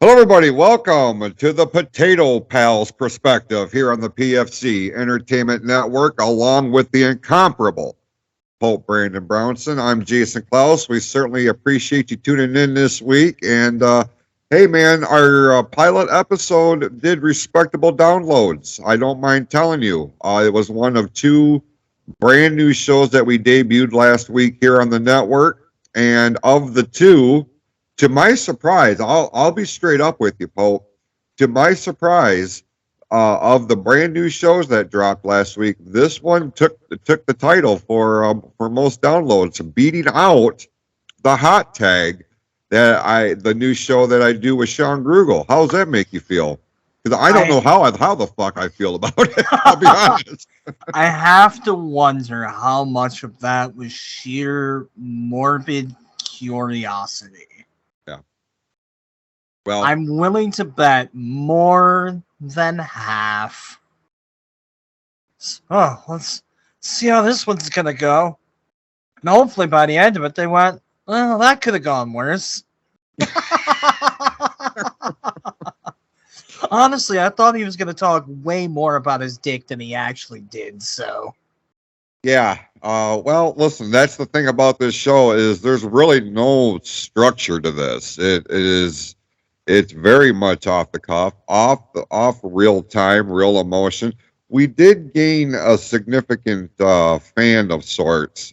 Hello, everybody. Welcome to the Potato Pals perspective here on the PFC Entertainment Network, along with the incomparable Pope Brandon Brownson. I'm Jason Klaus. We certainly appreciate you tuning in this week. And hey, man, our pilot episode did respectable downloads. I don't mind telling you. It was one of two brand new shows that we debuted last week here on the network. And of the two, to my surprise, I'll be straight up with you, Pope. To my surprise, of the brand new shows that dropped last week, this one took the title for most downloads, beating out the Hot Tag the new show that I do with Sean Grugel. How does that make you feel? Because I don't know how the fuck I feel about it. I'll be honest. I have to wonder how much of that was sheer morbid curiosity. Yeah. Well, I'm willing to bet more than half. Oh, let's see how this one's gonna go. And hopefully by the end of it, they went, well, that could have gone worse. Honestly, I thought he was going to talk way more about his dick than he actually did, so. Yeah. Well, listen, that's the thing about this show is there's really no structure to this. It's very much off the cuff, off real time, real emotion. We did gain a significant fan of sorts.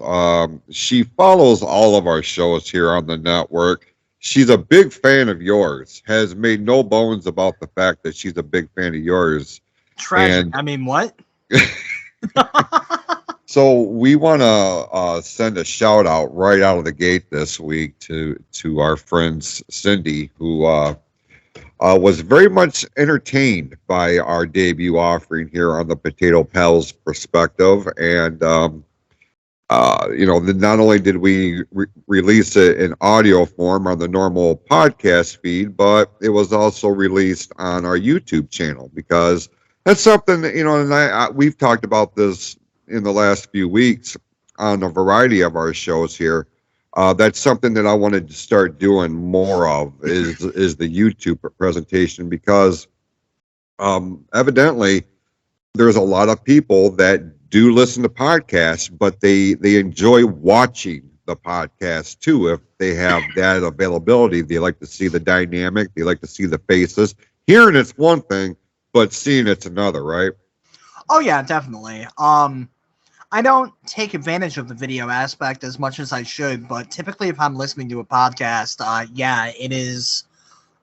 She follows all of our shows here on the network. She's a big fan of yours, has made no bones about the fact that she's a big fan of yours. Tragic. And I mean, what? so we want to send a shout out right out of the gate this week to our friend Cindy, who was very much entertained by our debut offering here on the Potato Pals perspective. And, not only did we release it in audio form on the normal podcast feed, but it was also released on our YouTube channel because that's something that, and we've talked about this in the last few weeks on a variety of our shows here. That's something that I wanted to start doing more of is the YouTube presentation because evidently there's a lot of people that do listen to podcasts, but they enjoy watching the podcast too if they have that availability. They like to see the dynamic. They like to see the faces. Hearing it's one thing, but seeing it's another, right? Oh, yeah, definitely. I don't take advantage of the video aspect as much as I should, but typically if I'm listening to a podcast, it is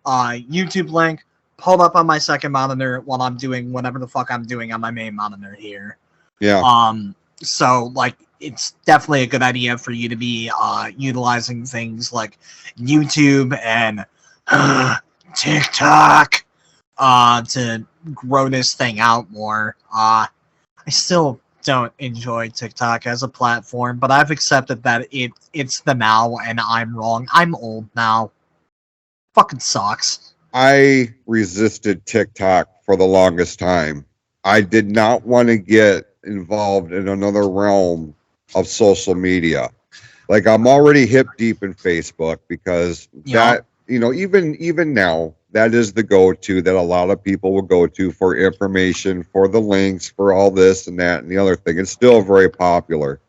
YouTube link pulled up on my second monitor while I'm doing whatever the fuck I'm doing on my main monitor here. Yeah. So, it's definitely a good idea for you to be utilizing things like YouTube and TikTok to grow this thing out more. I still don't enjoy TikTok as a platform, but I've accepted that it's the now and I'm wrong. I'm old now. Fucking sucks. I resisted TikTok for the longest time. I did not want to get involved in another realm of social media. Like I'm already hip deep in Facebook because that, even now, that is the go-to that a lot of people will go to for information, for the links, for all this and that and the other thing. It's still a very popular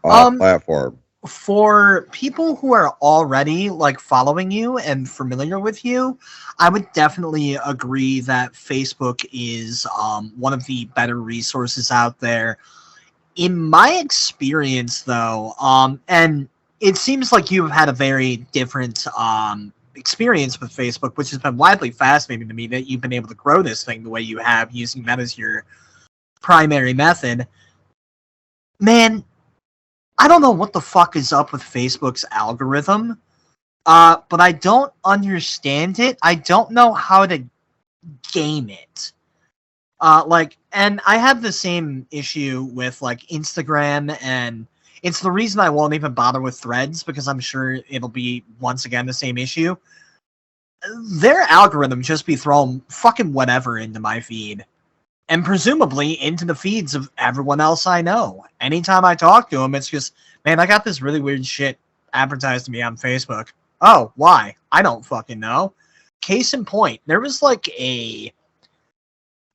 platform. For people who are already following you and familiar with you, I would definitely agree that Facebook is one of the better resources out there. In my experience, though, and it seems like you've had a very different experience with Facebook, which has been widely fascinating to me that you've been able to grow this thing the way you have using that as your primary method. Man, I don't know what the fuck is up with Facebook's algorithm, but I don't understand it. I don't know how to game it. And I have the same issue with Instagram, and it's the reason I won't even bother with Threads because I'm sure it'll be once again the same issue. Their algorithm just be throwing fucking whatever into my feed. And presumably into the feeds of everyone else I know. Anytime I talk to them, it's just, man, I got this really weird shit advertised to me on Facebook. Oh, why? I don't fucking know. case in point, there was like a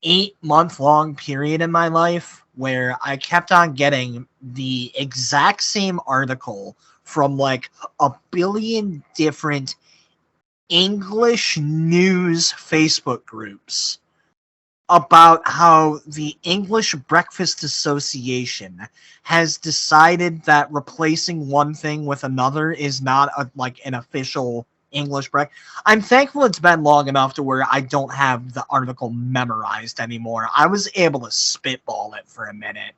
8-month long period in my life where I kept on getting the exact same article from like a billion different English news Facebook groups about how the English Breakfast Association has decided that replacing one thing with another is not like an official English breakfast. I'm thankful it's been long enough to where I don't have the article memorized anymore. I was able to spitball it for a minute.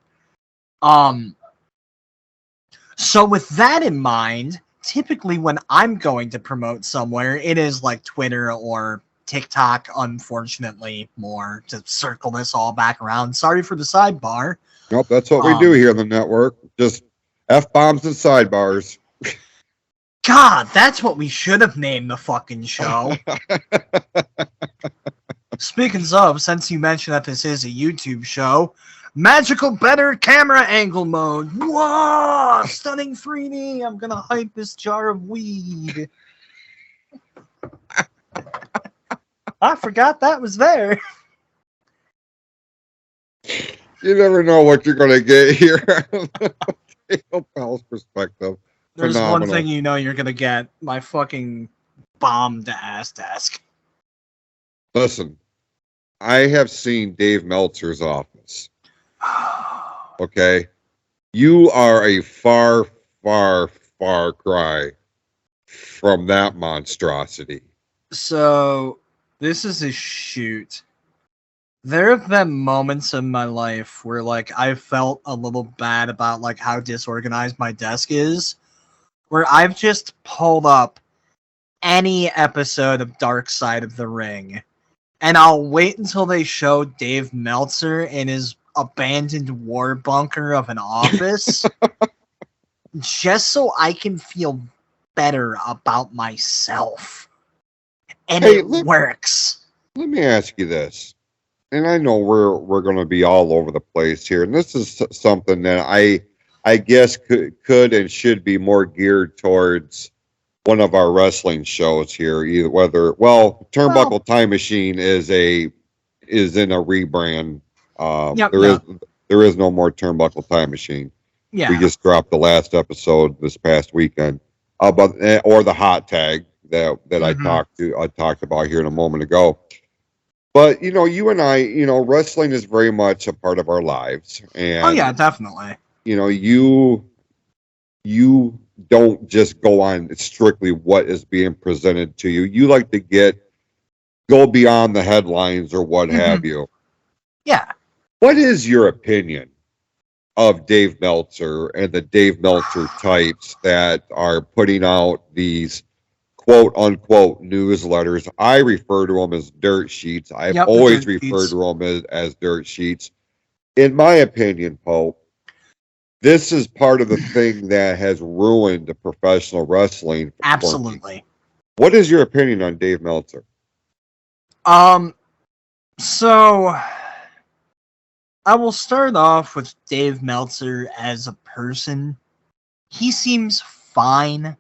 So with that in mind, typically when I'm going to promote somewhere, it is like Twitter or TikTok, unfortunately, more to circle this all back around. Sorry for the sidebar. Nope, that's what we do here on the network. Just F-bombs and sidebars. God, that's what we should have named the fucking show. Speaking of, since you mentioned that this is a YouTube show, magical better camera angle mode. Whoa! Stunning 3D. I'm gonna hype this jar of weed. I forgot that was there. You never know what you're going to get here. Potato Pal's perspective. There's Phenomenal. one thing you know you're gonna get: my fucking bombed ass desk. Listen, I have seen Dave Meltzer's office. Okay? You are a far, far, far cry from that monstrosity. So, this is a shoot. There have been moments in my life where, like, I felt a little bad about, like, how disorganized my desk is, where I've just pulled up any episode of Dark Side of the Ring, and I'll wait until they show Dave Meltzer in his abandoned war bunker of an office, just so I can feel better about myself. And Hey, it works. Let me ask you this. And I know we're going to be all over the place here, and this is something that I guess could and should be more geared towards one of our wrestling shows here. Either Turnbuckle Time Machine is in a rebrand. There is no more Turnbuckle Time Machine. Yeah. We just dropped the last episode this past weekend, or the hot tag that I talked about here in a moment ago. But, you and I, wrestling is very much a part of our lives. And, oh, yeah, definitely. You don't just go on strictly what is being presented to you. You like to go beyond the headlines or what have you. Yeah. What is your opinion of Dave Meltzer and the Dave Meltzer types that are putting out these quote-unquote newsletters? I refer to them as dirt sheets. I've always referred to them as dirt sheets. In my opinion, Pope, this is part of the thing that has ruined the professional wrestling. Absolutely. What is your opinion on Dave Meltzer? So I will start off with Dave Meltzer as a person. He seems fine.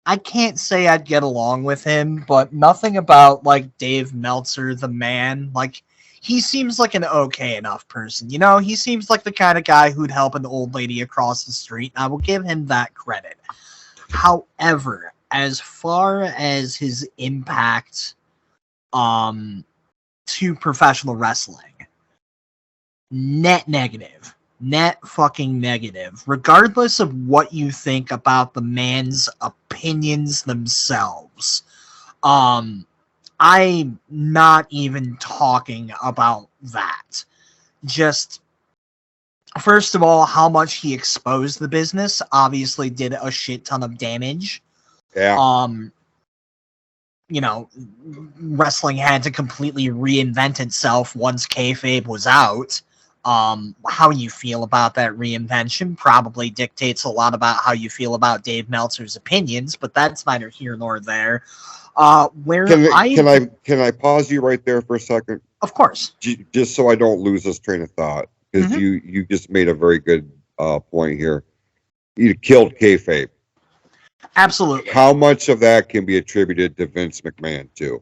I can't say I'd get along with him, but nothing about, like, Dave Meltzer, the man. Like, he seems like an okay enough person. He seems like the kind of guy who'd help an old lady across the street. I will give him that credit. However, as far as his impact to professional wrestling, net negative. Net fucking negative. Regardless of what you think about the man's opinions themselves. I'm not even talking about that. Just, first of all, how much he exposed the business obviously did a shit ton of damage. Yeah. Wrestling had to completely reinvent itself once kayfabe was out. How you feel about that reinvention probably dictates a lot about how you feel about Dave Meltzer's opinions, but that's neither here nor there. Can I pause you right there for a second? Of course. Just so I don't lose this train of thought, because you just made a very good point here. You killed kayfabe. Absolutely. How much of that can be attributed to Vince McMahon too?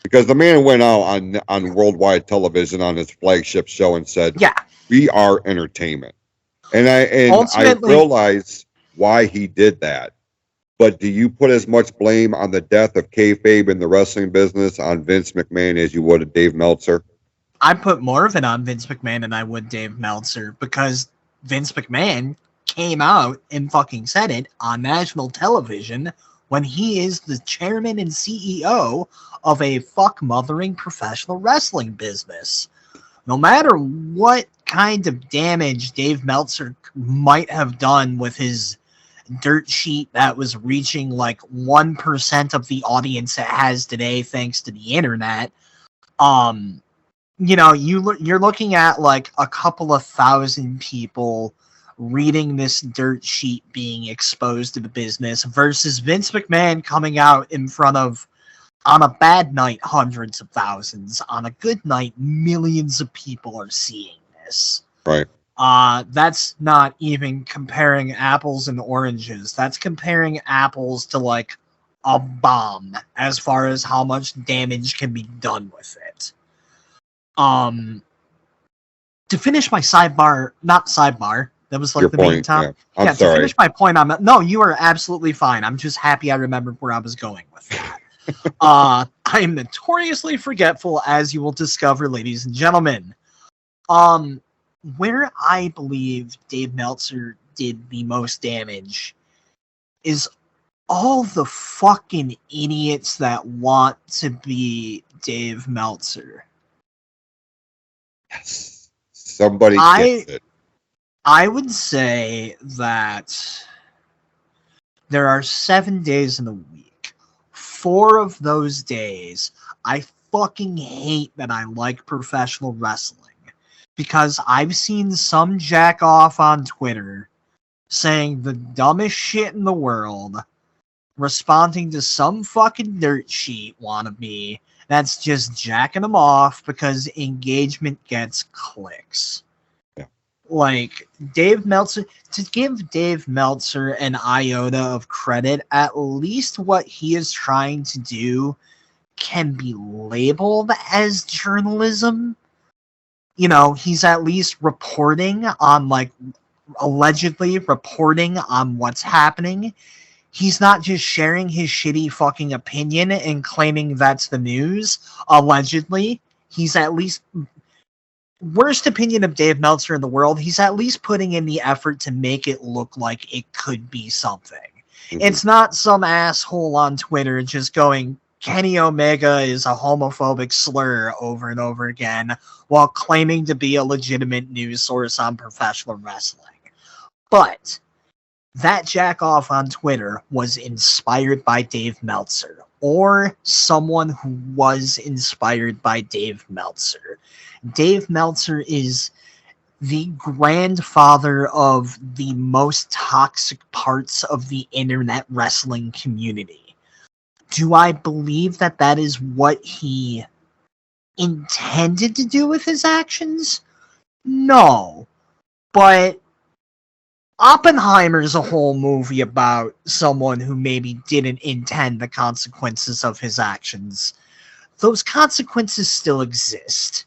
Because the man went out on worldwide television on his flagship show and said, Yeah. "We are entertainment." And I Ultimately, realize why he did that. But do you put as much blame on the death of kayfabe in the wrestling business on Vince McMahon as you would Dave Meltzer? I put more of it on Vince McMahon than I would Dave Meltzer, because Vince McMahon came out and fucking said it on national television when he is the chairman and CEO of a fuck-mothering professional wrestling business. No matter what kind of damage Dave Meltzer might have done with his dirt sheet that was reaching like 1% of the audience it has today thanks to the internet, you're looking at like a couple of thousand people reading this dirt sheet being exposed to the business versus Vince McMahon coming out in front of, on a bad night, hundreds of thousands. On a good night, millions of people are seeing this. Right. That's not even comparing apples and oranges. That's comparing apples to like a bomb as far as how much damage can be done with it. To finish my not sidebar, that was like Your the main point, topic. yeah. I'm To sorry. finish my point on that, no, you are absolutely fine. I'm just happy I remembered where I was going with that. I am notoriously forgetful, as you will discover, ladies and gentlemen. Where I believe Dave Meltzer did the most damage is all the fucking idiots that want to be Dave Meltzer. Yes. Somebody gets it. I would say that there are 7 days in a week. 4 of those days, I fucking hate that I like professional wrestling, because I've seen some jack off on Twitter saying the dumbest shit in the world, responding to some fucking dirt sheet wannabe that's just jacking them off because engagement gets clicks. Yeah. Like, Dave Meltzer, to give Dave Meltzer an iota of credit, at least what he is trying to do can be labeled as journalism. You know, he's at least reporting on, like, allegedly reporting on what's happening. He's not just sharing his shitty fucking opinion and claiming that's the news, allegedly. He's at least, worst opinion of Dave Meltzer in the world, he's at least putting in the effort to make it look like it could be something. Mm-hmm. It's not some asshole on Twitter just going, Kenny Omega is a homophobic slur over and over again while claiming to be a legitimate news source on professional wrestling. But that jack off on Twitter was inspired by Dave Meltzer, or someone who was inspired by Dave Meltzer. Dave Meltzer is the grandfather of the most toxic parts of the internet wrestling community. Do I believe that that is what he intended to do with his actions? No. But Oppenheimer's a whole movie about someone who maybe didn't intend the consequences of his actions. Those consequences still exist.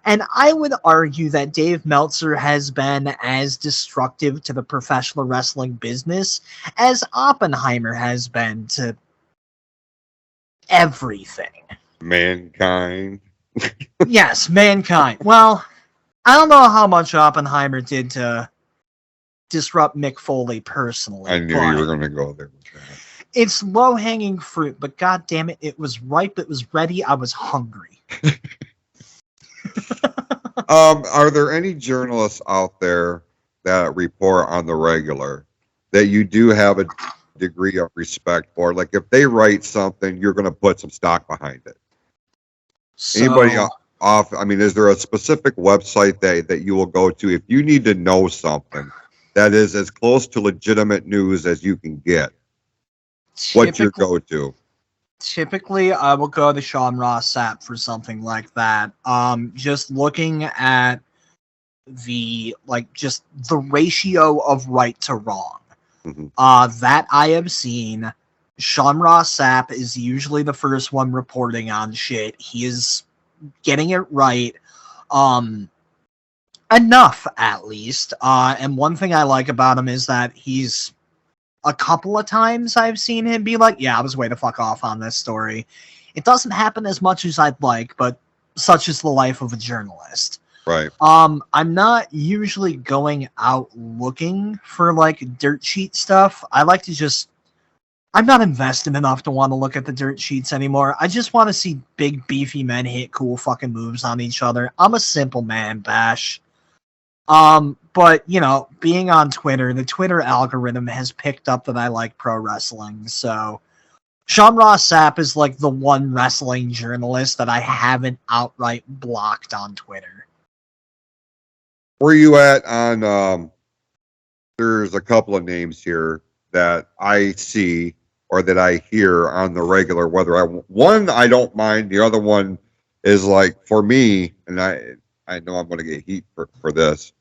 And I would argue that Dave Meltzer has been as destructive to the professional wrestling business as Oppenheimer has been to everything. Mankind. Yes, mankind. Well, I don't know how much Oppenheimer did to disrupt Mick Foley personally. I knew you were going to go there with that. It's low-hanging fruit, but god damn it, it was ripe, it was ready, I was hungry. Are there any journalists out there that report on the regular that you do have a degree of respect for? Like, if they write something, you're going to put some stock behind it. So, anybody off? I mean, is there a specific website that you will go to if you need to know something that is as close to legitimate news as you can get? What's your go-to? Typically, I will go to Sean Ross Sapp for something like that. Just looking at the ratio of right to wrong. Mm-hmm. That I have seen, Sean Ross Sapp is usually the first one reporting on shit. He is getting it right. Enough, at least. And one thing I like about him is that he's a couple of times I've seen him be like, yeah, I was way the fuck off on this story. It doesn't happen as much as I'd like, but such is the life of a journalist. Right. I'm not usually going out looking for like dirt sheet stuff. I like to just I'm not invested enough to want to look at the dirt sheets anymore. I just want to see big beefy men hit cool fucking moves on each other. I'm a simple man, Bash. But you know, being on Twitter, the Twitter algorithm has picked up that I like pro wrestling. So Sean Ross Sapp is like the one wrestling journalist that I haven't outright blocked on Twitter. Where you at on there's a couple of names here that I see or that I hear on the regular, one I don't mind, the other one is like for me, and I know I'm gonna get heat for this.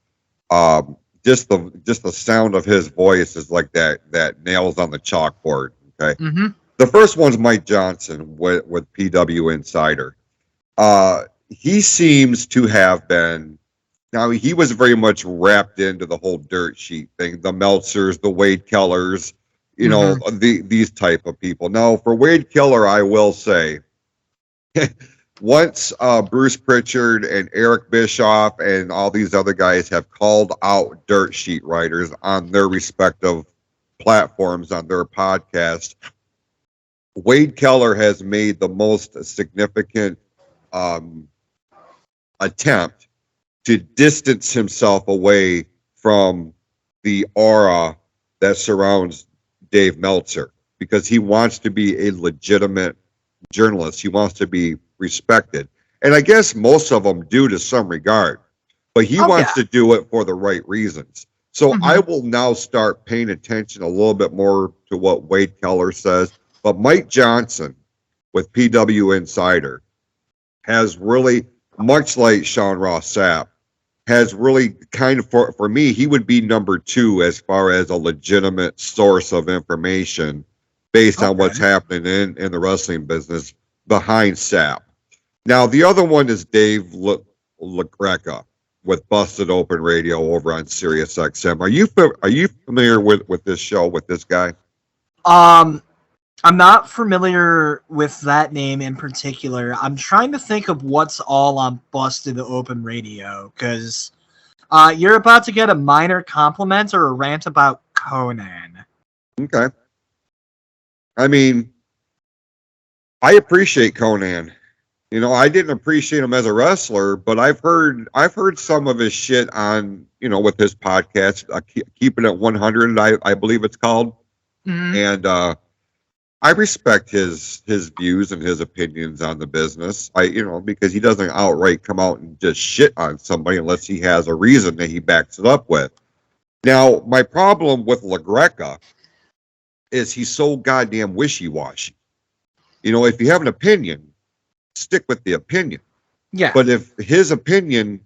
Just the sound of his voice is like that nails on the chalkboard. Okay. Mm-hmm. The first one's Mike Johnson with PW Insider. He seems to have been. Now, he was very much wrapped into the whole dirt sheet thing, the Meltzers, the Wade Kellers, you know, these type of people. Now, for Wade Keller, I will say, once Bruce Pritchard and Eric Bischoff and all these other guys have called out dirt sheet writers on their respective platforms, on their podcast, Wade Keller has made the most significant attempt to distance himself away from the aura that surrounds Dave Meltzer, because he wants to be a legitimate journalist. He wants to be respected. And I guess most of them do to some regard, but he wants to do it for the right reasons. So I will now start paying attention a little bit more to what Wade Keller says. But Mike Johnson with PW Insider has really, much like Sean Ross Sapp, has really kind of, for me, he would be number 2 as far as a legitimate source of information based on what's happening in the wrestling business behind Sapp. Now, the other one is Dave LaGreca with Busted Open Radio over on Sirius XM. Are you familiar with this show, with this guy? I'm not familiar with that name in particular. I'm trying to think of what's all on Busted Open Radio, because you're about to get a minor compliment or a rant about Conan. Okay. I mean, I appreciate Conan. You know, I didn't appreciate him as a wrestler, but I've heard some of his shit on, you know, with his podcast, Keeping It 100, I believe it's called. And I respect his views and his opinions on the business. Because he doesn't outright come out and just shit on somebody unless he has a reason that he backs it up with. Now, my problem with LaGreca is he's so goddamn wishy-washy. You know, if you have an opinion, stick with the opinion. Yeah. But if his opinion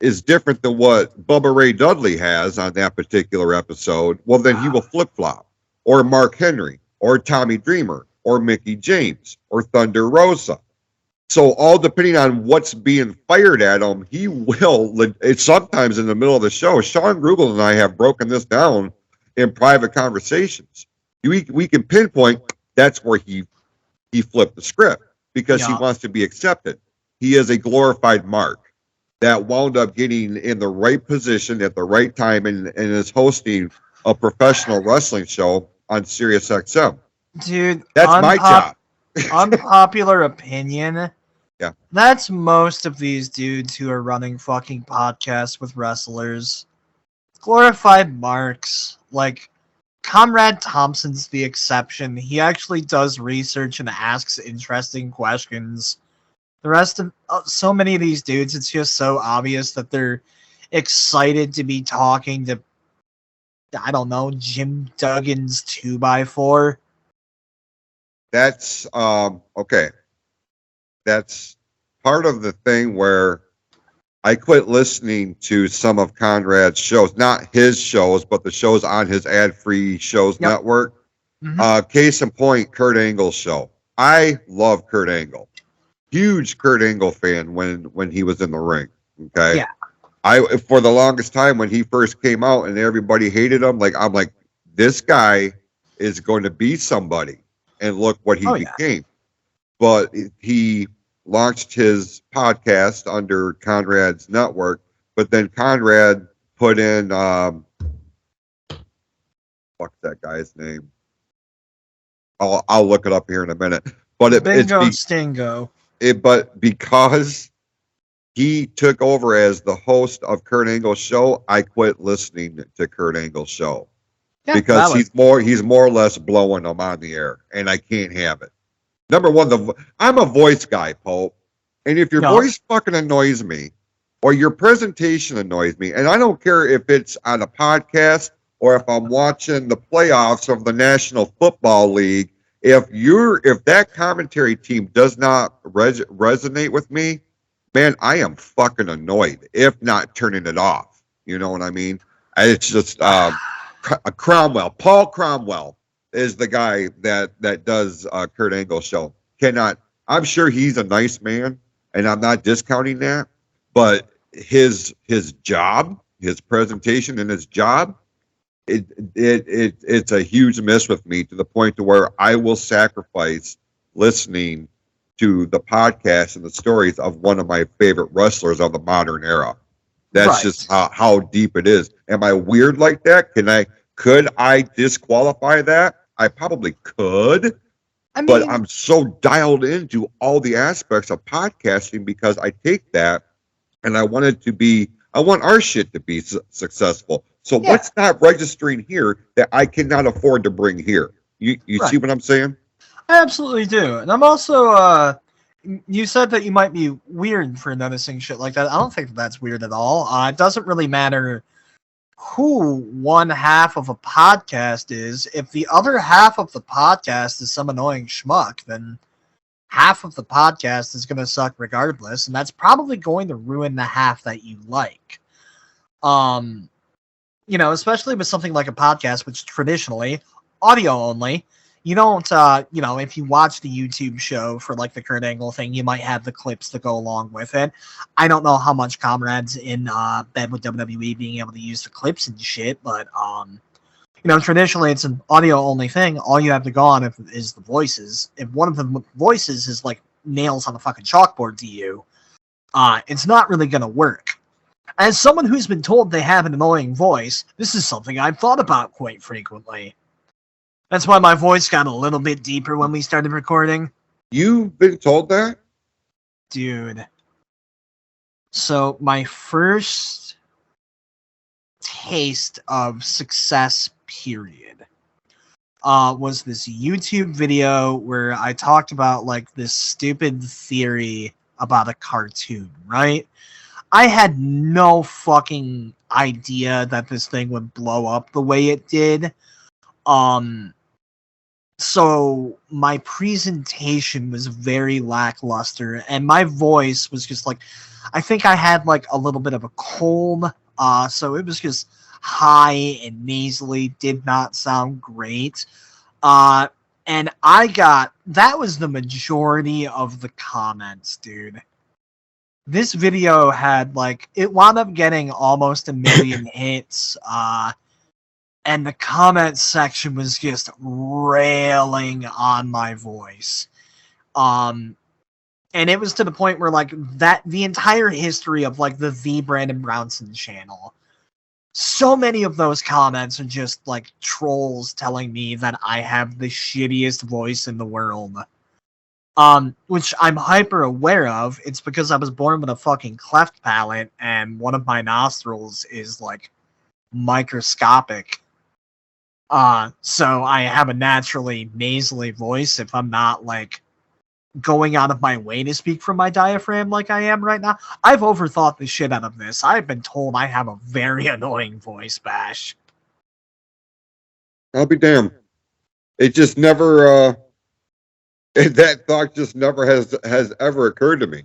is different than what Bubba Ray Dudley has on that particular episode, well, then he will flip-flop. Or Mark Henry, or Tommy Dreamer, or Mickey James, or Thunder Rosa. So all depending on what's being fired at him, he will, it's sometimes in the middle of the show. Sean Grugel and I have broken this down in private conversations. We can pinpoint that's where he flipped the script, because he wants to be accepted. He is a glorified Mark that wound up getting in the right position at the right time and is hosting a professional wrestling show on Sirius XM. Dude, that's my job. Unpopular opinion. Yeah. That's most of these dudes who are running fucking podcasts with wrestlers. Glorified marks. Like, Comrade Thompson's the exception. He actually does research and asks interesting questions. The rest of so many of these dudes, it's just so obvious that they're excited to be talking to, I don't know, Jim Duggan's 2x4. That's okay. That's part of the thing where I quit listening to some of Conrad's shows, not his shows, but the shows on his ad-free shows network, Case in point, Kurt Angle's show. I love Kurt Angle. Huge Kurt Angle fan when he was in the ring. Okay. Yeah. For the longest time when he first came out and everybody hated him, I'm like, this guy is going to be somebody. And look what he became. But he launched his podcast under Conrad's network, but then Conrad put in fuck that guy's name. I'll look it up here in a minute. But Bingo Stingo. But because he took over as the host of Kurt Angle's show, I quit listening to Kurt Angle's show. Yeah, because he's more or less blowing them on the air, and I can't have it. Number one, I'm a voice guy, Pope, and if your voice fucking annoys me, or your presentation annoys me, and I don't care if it's on a podcast or if I'm watching the playoffs of the National Football League, if that commentary team does not resonate with me, man, I am fucking annoyed, if not turning it off. You know what I mean? It's just Cromwell. Paul Cromwell is the guy that does Kurt Angle's show. I'm sure he's a nice man, and I'm not discounting that, but his job, his presentation and his job, it's a huge miss with me, to the point to where I will sacrifice listening to the podcast and the stories of one of my favorite wrestlers of the modern era. That's just how deep it is. Am I weird like that? Could I disqualify that? I probably could. But I'm so dialed into all the aspects of podcasting because I take that and I want our shit to be successful. So what's not registering here that I cannot afford to bring here? You see what I'm saying? I absolutely do. And I'm also, you said that you might be weird for noticing shit like that. I don't think that's weird at all. It doesn't really matter who one half of a podcast is. If the other half of the podcast is some annoying schmuck, then half of the podcast is going to suck regardless, and that's probably going to ruin the half that you like. Especially with something like a podcast, which traditionally audio only. You don't, if you watch the YouTube show for like the Kurt Angle thing, you might have the clips that go along with it. I don't know how much Comrade's in bed with WWE being able to use the clips and shit, but traditionally it's an audio only thing. All you have to go on is the voices. If one of the voices is like nails on a fucking chalkboard to you, it's not really gonna work. As someone who's been told they have an annoying voice, this is something I've thought about quite frequently. That's why my voice got a little bit deeper when we started recording. You've been told that? Dude. So my first taste of success, period, was this YouTube video where I talked about like this stupid theory about a cartoon, right? I had no fucking idea that this thing would blow up the way it did. So my presentation was very lackluster, and my voice was just like, I think I had like a little bit of a cold, so it was just high and nasally, did not sound great. And that was the majority of the comments, dude. This video had it wound up getting almost 1 million hits, and the comment section was just railing on my voice. And it was to the point where the entire history of the Brandon Brownson channel, so many of those comments are just trolls telling me that I have the shittiest voice in the world. Which I'm hyper aware of. It's because I was born with a fucking cleft palate and one of my nostrils is microscopic. So I have a naturally nasally voice if I'm not going out of my way to speak from my diaphragm like I am right now. I've overthought the shit out of this. I've been told I have a very annoying voice, Bash. I'll be damned. It just never, that thought just never has ever occurred to me.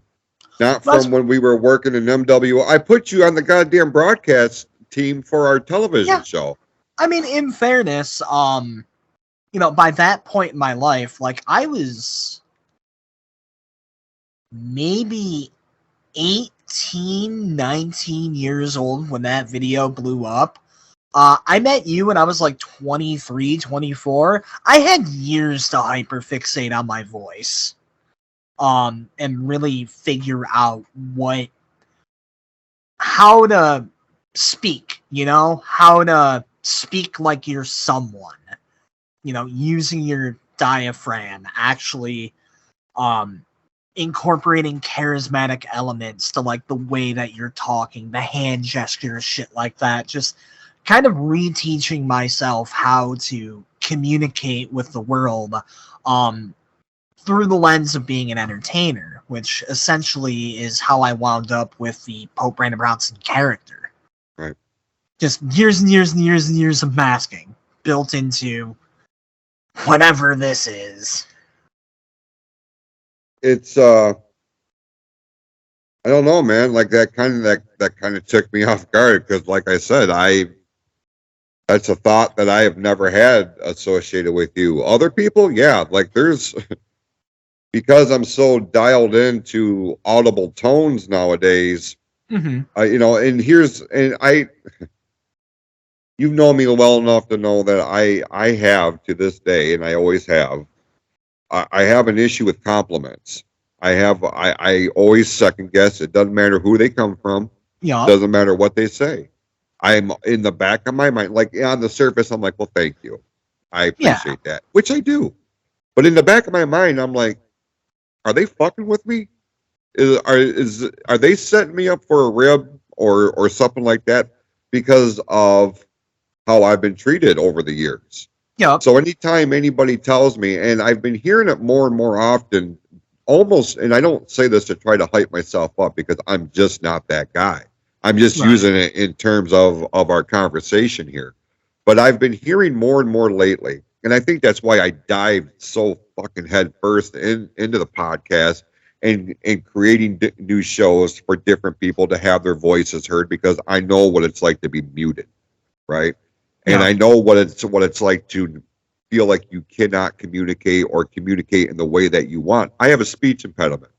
Not from when we were working in MWO. I put you on the goddamn broadcast team for our television show. I mean, in fairness, by that point in my life, like I was maybe 18, 19 years old when that video blew up. I met you when I was like 23, 24. I had years to hyperfixate on my voice. And really figure out how to speak, how to speak like you're someone, using your diaphragm, actually, incorporating charismatic elements to like the way that you're talking, the hand gestures, shit like that. Just kind of reteaching myself how to communicate with the world through the lens of being an entertainer, which essentially is how I wound up with the Pope Brandon Brownson character. Right. Just years and years and years and years of masking built into whatever this is. It's I don't know, man. Like that kind of took me off guard because, like I said, that's a thought that I have never had associated with you. Other people, yeah, like there's because I'm so dialed into audible tones nowadays. Mm-hmm. You've known me well enough to know that I have to this day, and I always have. I have an issue with compliments. I always second guess. It doesn't matter who they come from. Yeah. Doesn't matter what they say. I'm in the back of my mind, like on the surface, I'm like, well, thank you. I appreciate that, which I do. But in the back of my mind, I'm like, are they fucking with me? Are they setting me up for a rib or something like that because of how I've been treated over the years? Yeah. So anytime anybody tells me, and I've been hearing it more and more often, almost, and I don't say this to try to hype myself up because I'm just not that guy. I'm just using it in terms of our conversation here. But I've been hearing more and more lately, and I think that's why I dived so fucking head first into the podcast and creating new shows for different people to have their voices heard, because I know what it's like to be muted, right? And I know what it's like to feel like you cannot communicate or communicate in the way that you want. I have a speech impediment.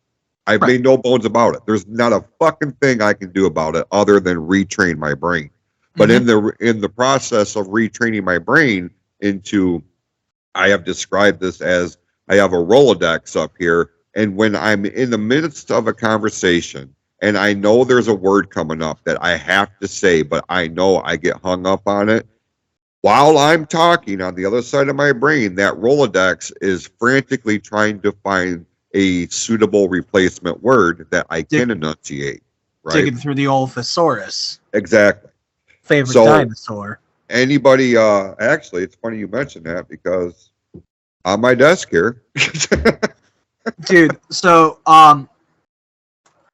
I've made no bones about it. There's not a fucking thing I can do about it other than retrain my brain. But in the process of retraining my brain into, I have described this as I have a Rolodex up here, and when I'm in the midst of a conversation and I know there's a word coming up that I have to say, but I know I get hung up on it, while I'm talking, on the other side of my brain, that Rolodex is frantically trying to find a suitable replacement word that I can enunciate. Right? Digging through the old thesaurus. Exactly. Favorite dinosaur. Anybody, actually, it's funny you mentioned that because on my desk here. Dude, so,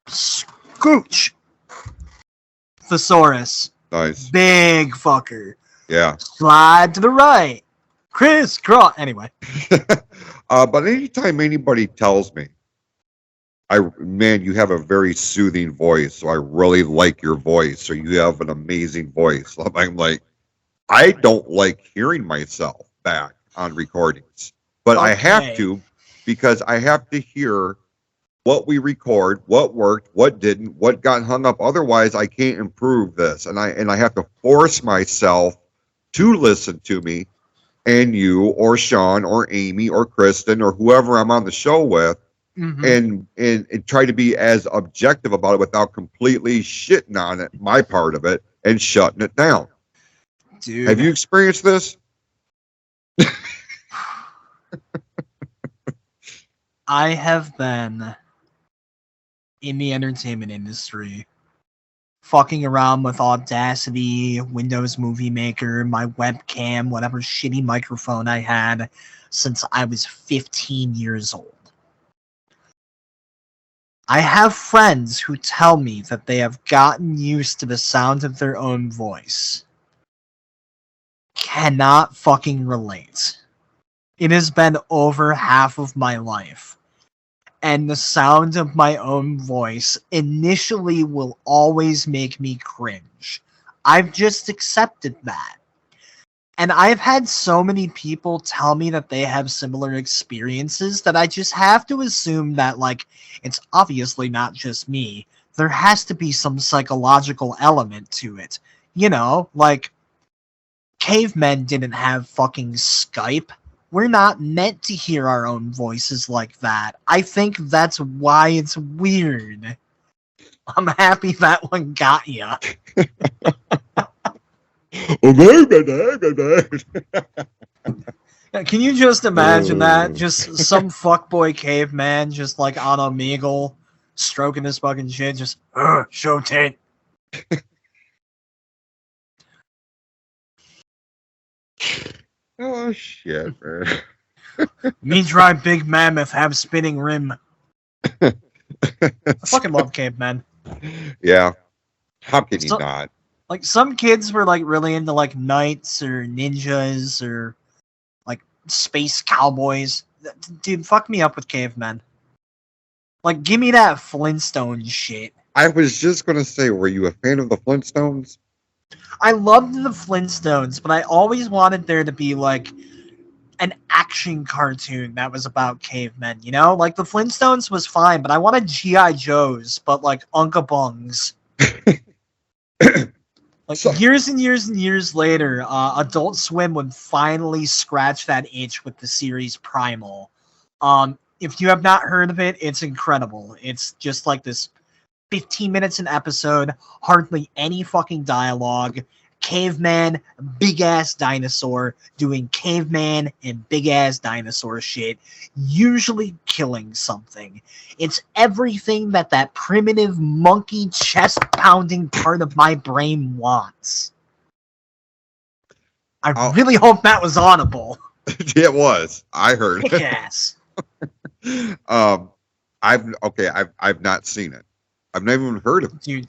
Scooch. Thesaurus. Nice. Big fucker. Yeah. Slide to the right. Crisscross. Anyway. But anytime anybody tells me, man, you have a very soothing voice, so I really like your voice, or you have an amazing voice. I'm like, I don't like hearing myself back on recordings, but I have to, because I have to hear what we record, what worked, what didn't, what got hung up. Otherwise, I can't improve this, and I have to force myself to listen to me and you or Sean or Amy or Kristen or whoever I'm on the show with, and try to be as objective about it without completely shitting on it, my part of it, and shutting it down. Dude, have you experienced this? I have been in the entertainment industry fucking around with Audacity, Windows Movie Maker, my webcam, whatever shitty microphone I had since I was 15 years old. I have friends who tell me that they have gotten used to the sound of their own voice. Cannot fucking relate. It has been over half of my life. And the sound of my own voice initially will always make me cringe. I've just accepted that. And I've had so many people tell me that they have similar experiences that I just have to assume that, like, it's obviously not just me. There has to be some psychological element to it. You know, like, cavemen didn't have fucking Skype. We're not meant to hear our own voices like that. I think that's why it's weird. I'm happy that one got ya. Can you just imagine that? Just some fuckboy caveman just like on a Omegle stroking his fucking shit, just show tit. Oh shit, man. Me drive big mammoth, have spinning rim. I fucking love cavemen. Yeah. How can you So, not? like, some kids were like really into like knights or ninjas or like space cowboys. Dude, fuck me up with cavemen. Like, give me that Flintstone shit. I was just gonna say, were you a fan of the Flintstones? I loved the Flintstones, but I always wanted there to be like an action cartoon that was about cavemen, you know? Like the Flintstones was fine, but I wanted G.I. Joes, but like Unca Bungs. Like So- years and years and years later, Adult Swim would finally scratch that itch with the series Primal. If you have not heard of it, it's incredible. It's just like this 15 minutes an episode, hardly any fucking dialogue. Caveman, big ass dinosaur doing caveman and big ass dinosaur shit, usually killing something. It's everything that primitive monkey chest pounding part of my brain wants. I really hope that was audible. It was. I heard. Kick ass. I've not seen it. I've never even heard of it. Dude,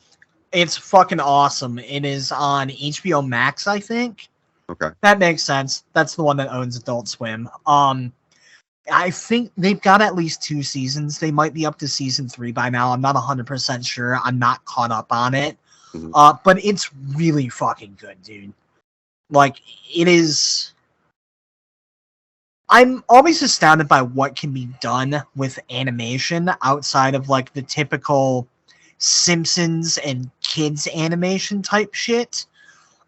it's fucking awesome. It is on HBO Max, I think. Okay. That makes sense. That's the one that owns Adult Swim. I think they've got at least 2 seasons. They might be up to season 3 by now. I'm not 100% sure. I'm not caught up on it. Mhm. But it's really fucking good, dude. Like, it is... I'm always astounded by what can be done with animation outside of, like, the typical Simpsons and kids animation type shit.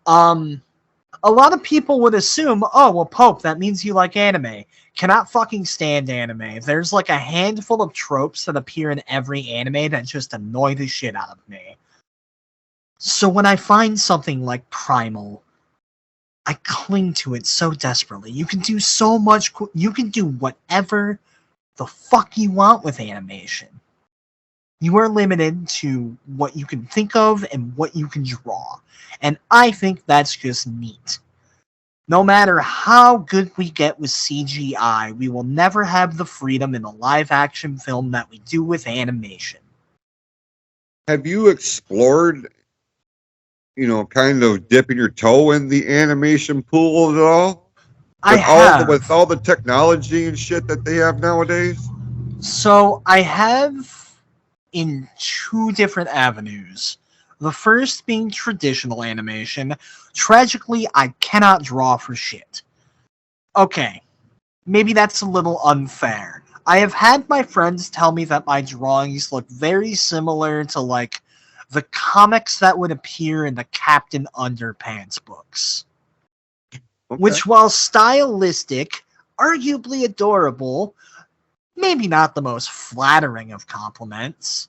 A lot of people would assume, oh, well, Pope, that means you like anime. Cannot fucking stand anime. There's like a handful of tropes that appear in every anime that just annoy the shit out of me. So when I find something like Primal, I cling to it so desperately. You can do so much, you can do whatever the fuck you want with animation. You are limited to what you can think of and what you can draw. And I think that's just neat. No matter how good we get with CGI, we will never have the freedom in a live action film that we do with animation. Have you explored, kind of dipping your toe in the animation pool at all? I have. With all the technology and shit that they have nowadays? So I have in 2 different avenues. The first being traditional animation. Tragically, I cannot draw for shit. Okay, maybe that's a little unfair. I have had my friends tell me that my drawings look very similar to, like, the comics that would appear in the Captain Underpants books. Okay. Which, while stylistic, arguably adorable, maybe not the most flattering of compliments.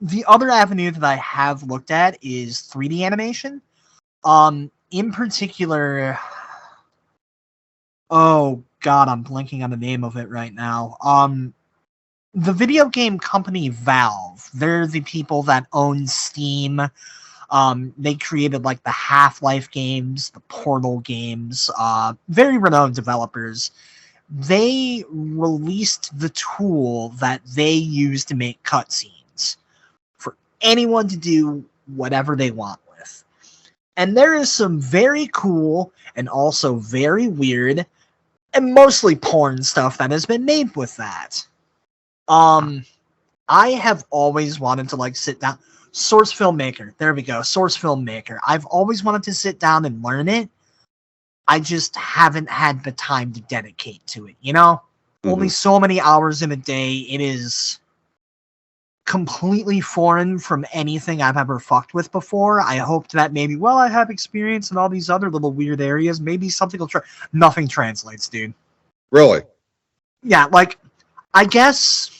The other avenue that I have looked at is 3D animation. In particular, oh god, I'm blanking on the name of it right now. The video game company Valve, they're the people that own Steam. They created like the Half-Life games, the Portal games, very renowned developers. They released the tool that they use to make cutscenes for anyone to do whatever they want with. And there is some very cool and also very weird and mostly porn stuff that has been made with that. I have always wanted to like sit down. Source Filmmaker. There we go. Source Filmmaker. I've always wanted to sit down and learn it, I just haven't had the time to dedicate to it, you know? Only Mhm. so many hours in a day. It is completely foreign from anything I've ever fucked with before. I hoped that maybe, well, I have experience in all these other little weird areas. Maybe something will try. Nothing translates, dude. Really? Yeah, like, I guess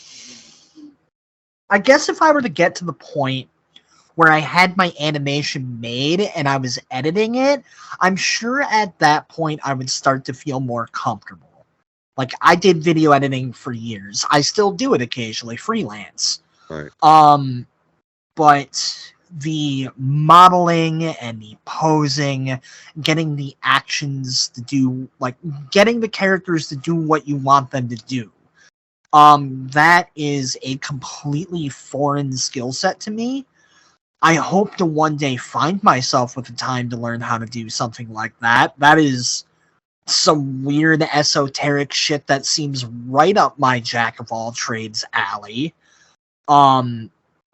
if I were to get to the point where I had my animation made and I was editing it, I'm sure at that point I would start to feel more comfortable. Like, I did video editing for years. I still do it occasionally, freelance. Right. But the modeling and the posing, getting the actions to do, like, getting the characters to do what you want them to do, that is a completely foreign skill set to me. I hope to one day find myself with the time to learn how to do something like that. That is some weird esoteric shit that seems right up my jack of all trades alley.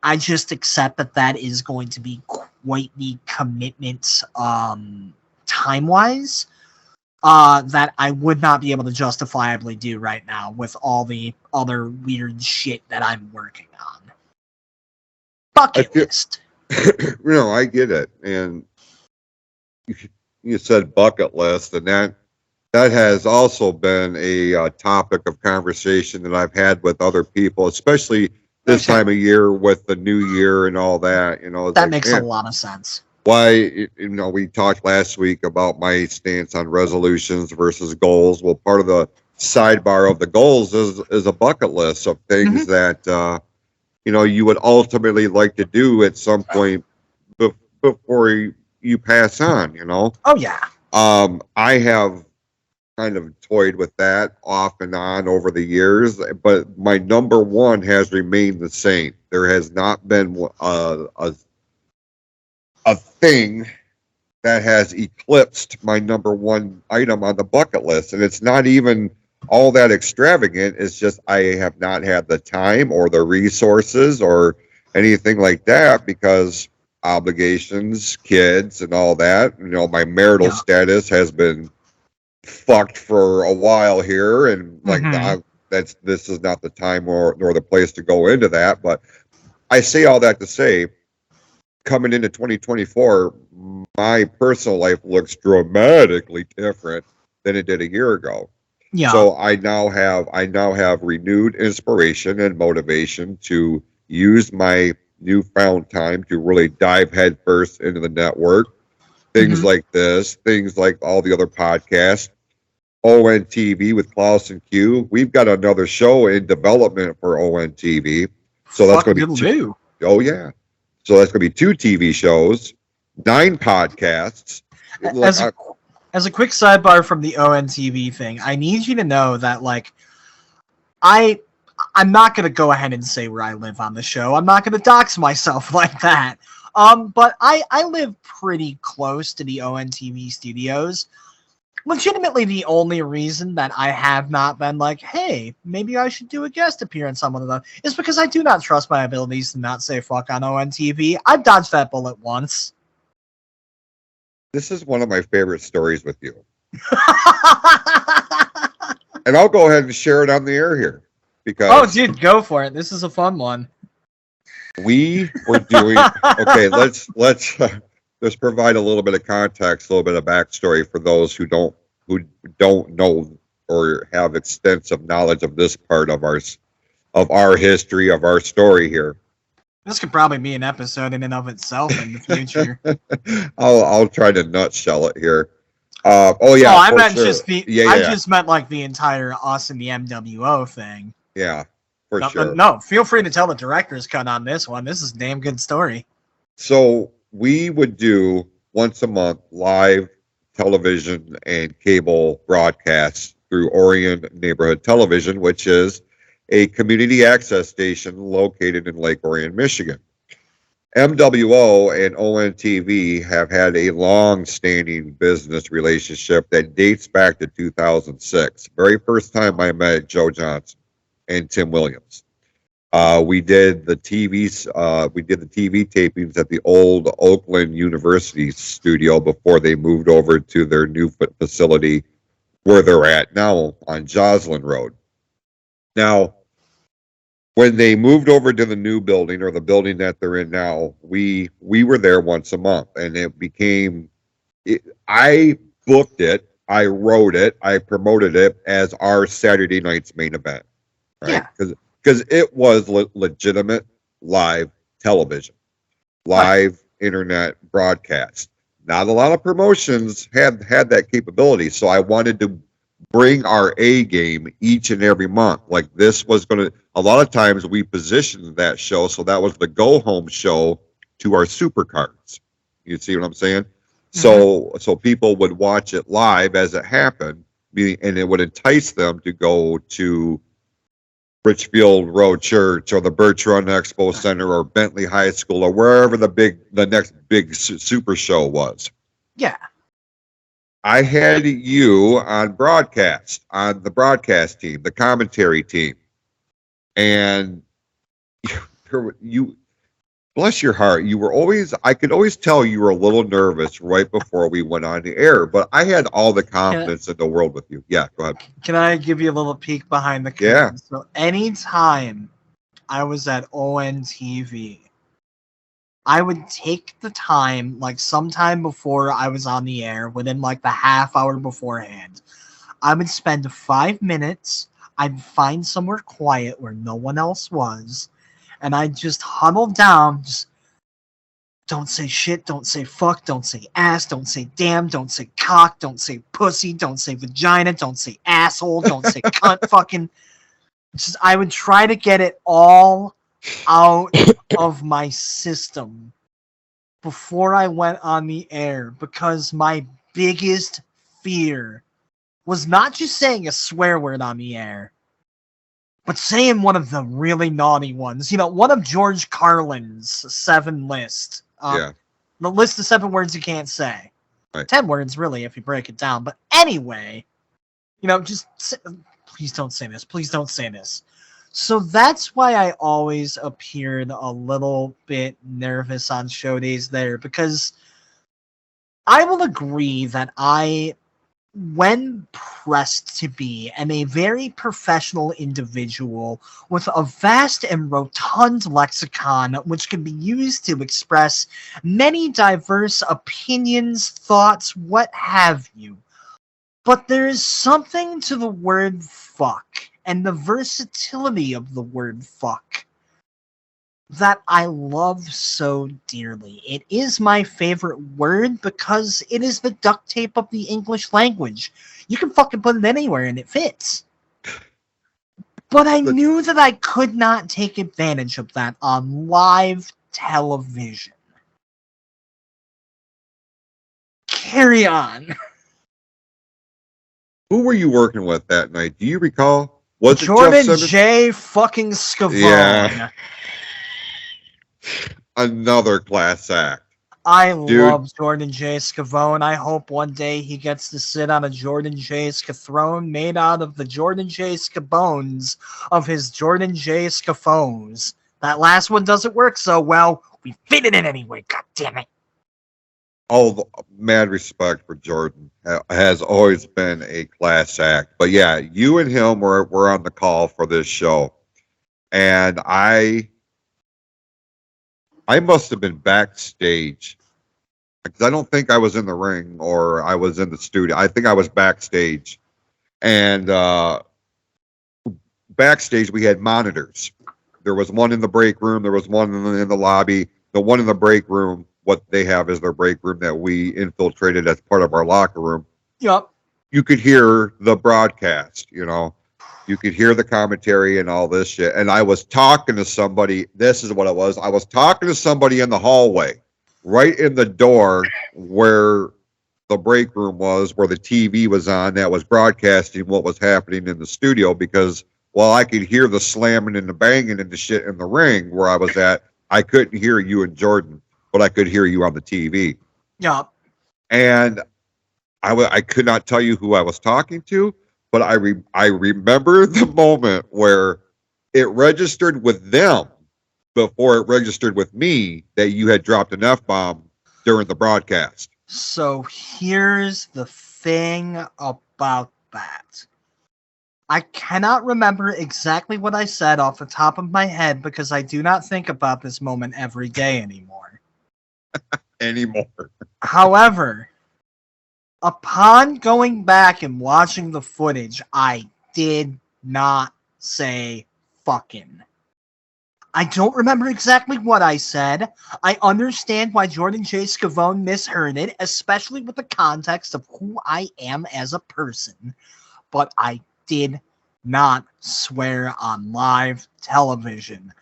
I just accept that that is going to be quite the commitment, time-wise, that I would not be able to justifiably do right now with all the other weird shit that I'm working on. Bucket list. I get it. And you said bucket list, and that has also been a topic of conversation that I've had with other people, especially this time of year with the new year and all that. It's that like, makes man, a lot of sense. why, we talked last week about my stance on resolutions versus goals. Well, part of the sidebar of the goals is a bucket list of things that you would ultimately like to do at some point before you pass on. Oh yeah. I have kind of toyed with that off and on over the years, but my number one has remained the same. There has not been a thing that has eclipsed my number one item on the bucket list, and it's not even all that extravagant. It's just I have not had the time or the resources or anything like that because obligations, kids, and all that. My marital status has been fucked for a while here, and this is not the time nor the place to go into that. But I say all that to say, coming into 2024, my personal life looks dramatically different than it did a year ago. Yeah. So I now have renewed inspiration and motivation to use my newfound time to really dive headfirst into the network. Things like this, things like all the other podcasts, ONTV with Klaus and Q. We've got another show in development for ONTV. So that's going to be two. Oh yeah. So that's going to be 2 TV shows, 9 podcasts. As a quick sidebar from the ONTV thing, I need you to know that, like, I'm not going to go ahead and say where I live on the show. I'm not going to dox myself like that. But I live pretty close to the ONTV studios. Legitimately, the only reason that I have not been like, hey, maybe I should do a guest appearance on one of them is because I do not trust my abilities to not say fuck on ONTV. I've dodged that bullet once. This is one of my favorite stories with you. And I'll go ahead and share it on the air here. Because dude, go for it. This is a fun one. We were doing okay. Let's provide a little bit of context, a little bit of backstory for those who don't know or have extensive knowledge of this part of our history, of our story here. This could probably be an episode in and of itself in the future. I'll try to nutshell it here. I meant just I just meant like the entire us and the MWO thing. Yeah, for sure. No, feel free to tell the director's cut on this one. This is a damn good story. So we would do once a month live television and cable broadcasts through Orion Neighborhood Television, which is a community access station located in Lake Orion, Michigan. MWO and ONTV have had a long-standing business relationship that dates back to 2006. Very first time I met Joe Johnson and Tim Williams. We did the TV tapings at the old Oakland University studio before they moved over to their new facility where they're at now on Joslin Road. Now, when they moved over to the new building or the building that they're in now, we were there once a month, and it became. I booked it, I wrote it, I promoted it as our Saturday night's main event, right? Yeah. Because it was legitimate live television, live internet broadcast. Not a lot of promotions had that capability, so I wanted to bring our A game each and every month. Like this was going to. A lot of times we positioned that show, so that was the go home show to our supercards. You see what I'm saying? So people would watch it live as it happened, and it would entice them to go to Richfield Road Church or the Birch Run Expo Center or Bentley High School or wherever the next big super show was. Yeah. I had you on the broadcast team, the commentary team, and you bless your heart, I could always tell you were a little nervous right before we went on the air, but I had all the confidence in the world with you. Yeah, go ahead. Can I give you a little peek behind the curtain? Yeah. So anytime I was at ONTV, I would take the time, like sometime before I was on the air, within like the half hour beforehand, I would spend 5 minutes, I'd find somewhere quiet where no one else was, and I just huddled down, just don't say shit, don't say fuck, don't say ass, don't say damn, don't say cock, don't say pussy, don't say vagina, don't say asshole, don't say cunt, fucking. Just, I would try to get it all out of my system before I went on the air, because my biggest fear was not just saying a swear word on the air, but saying one of the really naughty ones. You know, one of George Carlin's 7 list. Yeah. The list of 7 words you can't say. Right. 10 words, really, if you break it down. But anyway, you know, just say, please don't say this. Please don't say this. So that's why I always appeared a little bit nervous on show days there, because I will agree that I, when pressed to be, am a very professional individual with a vast and rotund lexicon which can be used to express many diverse opinions, thoughts, what have you. But there is something to the word fuck and the versatility of the word fuck that I love so dearly. It is my favorite word because it is the duct tape of the English language. You can fucking put it anywhere and it fits. But I knew that I could not take advantage of that on live television. Carry on. Who were you working with that night? Do you recall? Was Jordan it Jeff Simmons? J. fucking Scavone. Yeah. Another class act. I love Jordan J. Scavone. I hope one day he gets to sit on a Jordan J. Scathrone made out of the Jordan J. Scabones of his Jordan J. Scaphones. That last one doesn't work so well. We fit it in anyway, god damn it. Oh, mad respect for Jordan. Has always been a class act. But yeah, you and him were on the call for this show. And I must have been backstage, because I don't think I was in the ring or I was in the studio. I think I was backstage. And backstage, we had monitors. There was one in the break room. There was one in the lobby. The one in the break room, what they have is their break room that we infiltrated as part of our locker room. Yep. You could hear the broadcast, you know. You could hear the commentary and all this shit. And I was talking to somebody. This is what it was. I was talking to somebody in the hallway, right in the door where the break room was, where the TV was on that was broadcasting what was happening in the studio, because while I could hear the slamming and the banging and the shit in the ring where I was at, I couldn't hear you and Jordan, but I could hear you on the TV. Yep. And I could not tell you who I was talking to, but I remember the moment where it registered with them before it registered with me that you had dropped an F-bomb during the broadcast. So here's the thing about that. I cannot remember exactly what I said off the top of my head because I do not think about this moment every day anymore. However, upon going back and watching the footage, I did not say fucking. I don't remember exactly what I said. I understand why Jordan J. Scavone misheard it, especially with the context of who I am as a person. But I did not swear on live television.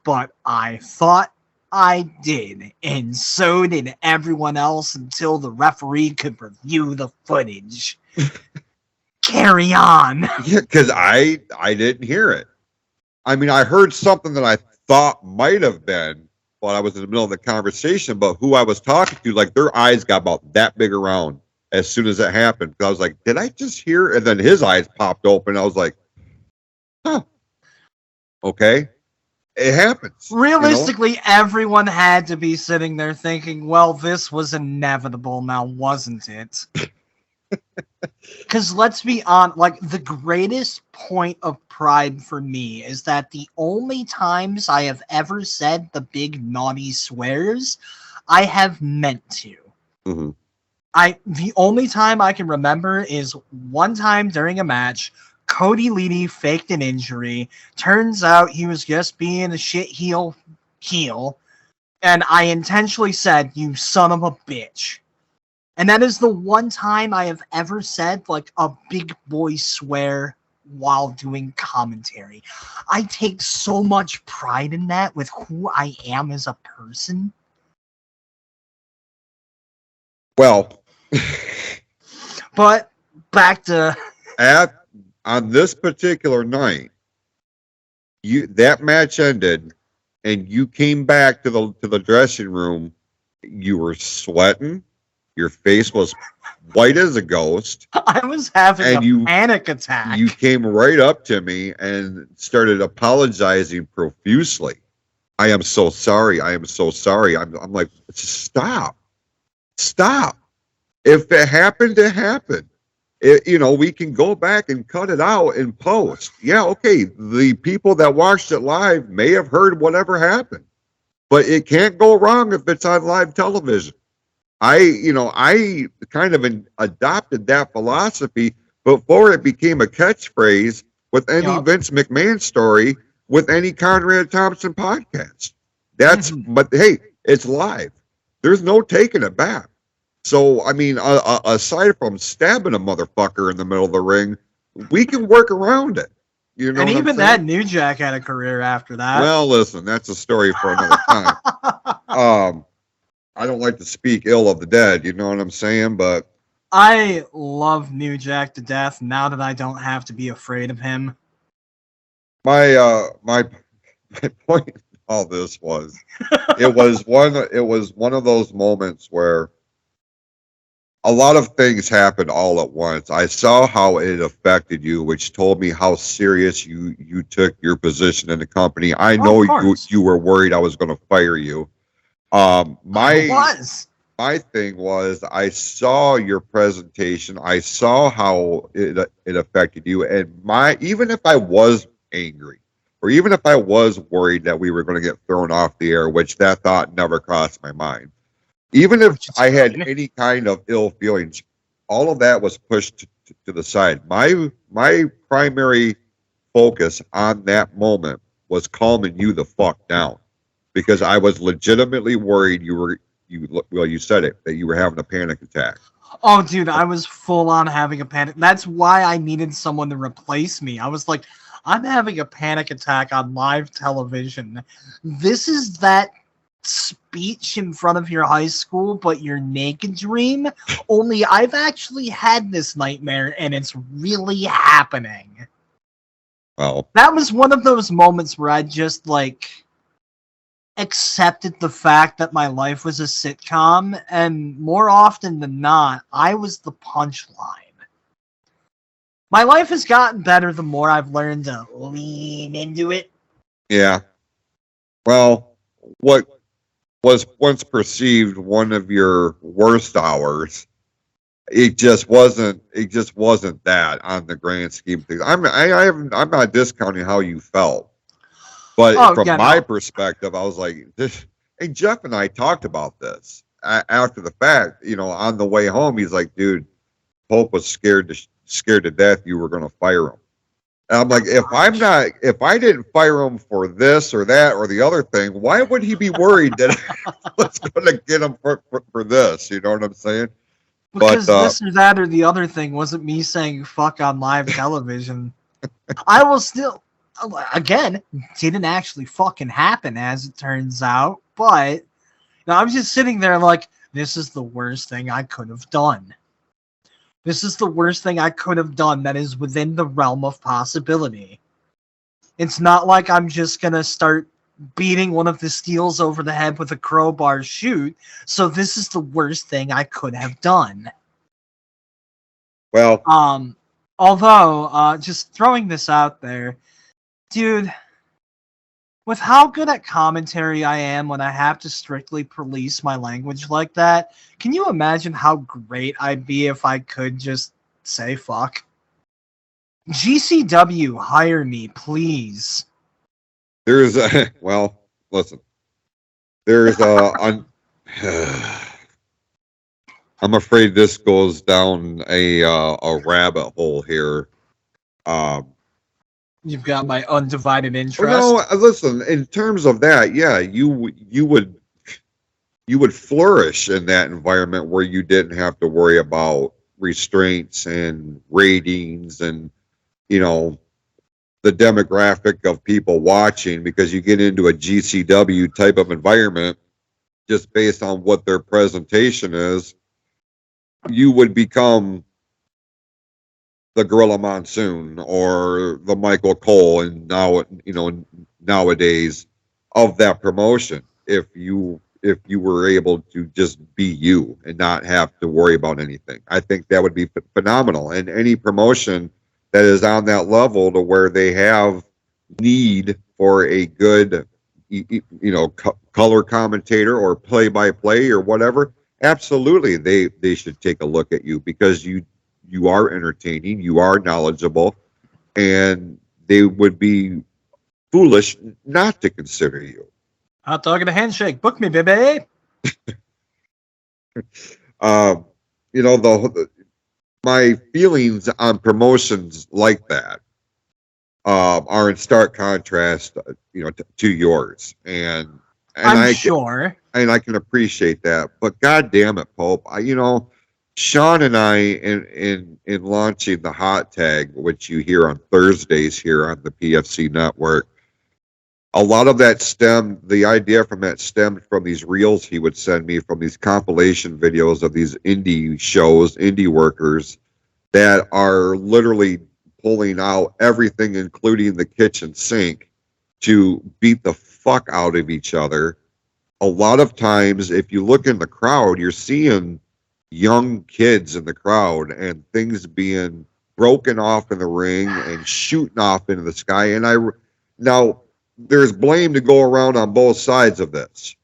But I thought I did, and so did everyone else until the referee could review the footage. Carry on. Yeah, because I didn't hear it. I mean, I heard something that I thought might have been while I was in the middle of the conversation, but who I was talking to, like their eyes got about that big around as soon as it happened. I was like, did I just hear? And then his eyes popped open. I was like, huh, okay. It happens. Realistically, everyone had to be sitting there thinking, well, this was inevitable now, wasn't it? Because let's be honest, like, the greatest point of pride for me is that the only times I have ever said the big naughty swears, I have meant to. Mm-hmm. The only time I can remember is one time during a match, Cody Leedy faked an injury. Turns out he was just being a shit heel, and I intentionally said, "You son of a bitch." And that is the one time I have ever said like a big boy swear while doing commentary. I take so much pride in that with who I am as a person. Well, but back to on this particular night, that match ended, and you came back to the dressing room. You were sweating. Your face was white as a ghost. I was having a panic attack. You came right up to me and started apologizing profusely. I am so sorry. I am so sorry. I'm like, stop. If it happened, it happened. We can go back and cut it out in post. Yeah, okay. The people that watched it live may have heard whatever happened, but it can't go wrong if it's on live television. I kind of adopted that philosophy before it became a catchphrase with any Vince McMahon story, with any Conrad Thompson podcast. But hey, it's live. There's no taking it back. So, I mean, aside from stabbing a motherfucker in the middle of the ring, we can work around it. You know, and even that New Jack had a career after that. Well, listen, that's a story for another time. I don't like to speak ill of the dead, you know what I'm saying? But I love New Jack to death now that I don't have to be afraid of him. My point in all this was it was one of those moments where a lot of things happened all at once. I saw how it affected you, which told me how serious you took your position in the company. I know you were worried I was going to fire you. My thing was I saw your presentation. I saw how it affected you, and even if I was angry, or even if I was worried that we were going to get thrown off the air, which that thought never crossed my mind. Even if I had any kind of ill feelings, all of that was pushed to the side. My primary focus on that moment was calming you the fuck down, because I was legitimately worried you said it, that you were having a panic attack. Oh, dude, I was full on having a panic. That's why I needed someone to replace me. I was like, I'm having a panic attack on live television. This is that speech in front of your high school, but your naked dream. Only I've actually had this nightmare, and it's really happening. Well, that was one of those moments where I just accepted the fact that my life was a sitcom, and more often than not, I was the punchline. My life has gotten better the more I've learned to lean into it. Yeah. Well, what was once perceived one of your worst hours, it just wasn't. It just wasn't that on the grand scheme of things. I'm not discounting how you felt, but Oh from yeah, my no. perspective, I was like, this. Hey, Jeff and I talked about this after the fact. On the way home, he's like, dude, Pope was scared to death you were going to fire him. And I'm like, if I didn't fire him for this or that or the other thing, why would he be worried that I was going to get him for this? You know what I'm saying? But Because this or that or the other thing wasn't me saying fuck on live television. I will still, again, didn't actually fucking happen as it turns out, but I'm just sitting there like, this is the worst thing I could have done. This is the worst thing I could have done that is within the realm of possibility. It's not like I'm just gonna start beating one of the steels over the head with a crowbar shoot, so this is the worst thing I could have done. well, Um, although, just throwing this out there, dude, with how good at commentary I am when I have to strictly police my language like that, can you imagine how great I'd be if I could just say fuck? GCW, hire me, please. there's a well, listen, there's a. I'm afraid this goes down a rabbit hole here. Um, You've got my undivided well, no, interest. listen. In terms of that, yeah, you would flourish in that environment where you didn't have to worry about restraints and ratings and you know the demographic of people watching because you get into a GCW type of environment just based on what their presentation is, you would become the Gorilla Monsoon or the Michael Cole and now nowadays of that promotion if you were able to just be you and not have to worry about anything. I think that would be phenomenal. And any promotion that is on that level to where they have need for a good color commentator or play by play or whatever, absolutely they should take a look at you because you are entertaining, you are knowledgeable, and they would be foolish not to consider you. Hot dog and a handshake. Book me, baby. Um, my feelings on promotions like that are in stark contrast, to yours, and I'm I sure. and I can appreciate that. But God damn it, Pope, Sean and I in launching the hot tag, which you hear on Thursdays here on the PFC network. A lot of the idea from that stemmed from these reels he would send me from these compilation videos of these indie shows, indie workers that are literally pulling out everything, including the kitchen sink, to beat the fuck out of each other. A lot of times, if you look in the crowd, you're seeing young kids in the crowd and things being broken off in the ring and shooting off into the sky. Now there's blame to go around on both sides of this.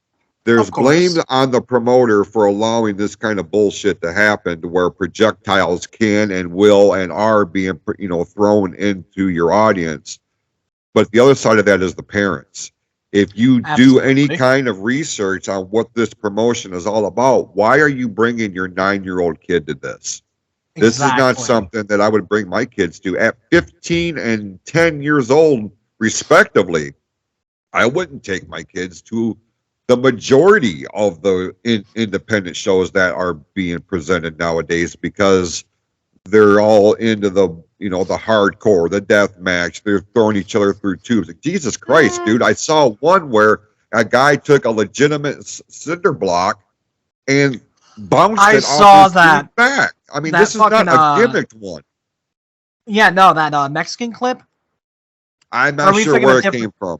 There's Of blame course. on the promoter for allowing this kind of bullshit to happen to where projectiles can and will and are being thrown into your audience. But the other side of that is the parents. If you do any Absolutely. kind of research on what this promotion is all about, why are you bringing your 9-year-old kid to this? This is not Exactly. something that I would bring my kids to at 15 and 10 years old, respectively. I wouldn't take my kids to the majority of the independent shows that are being presented nowadays because they're all into the hardcore, the death match. They're throwing each other through tubes. Like, Jesus Christ, dude! I saw one where a guy took a legitimate cinder block and bounced I it off saw his dude's that back. I mean, that this is not fucking a gimmicked one. yeah, no, that Mexican clip. I'm Or are not we sure thinking where of it different? came from.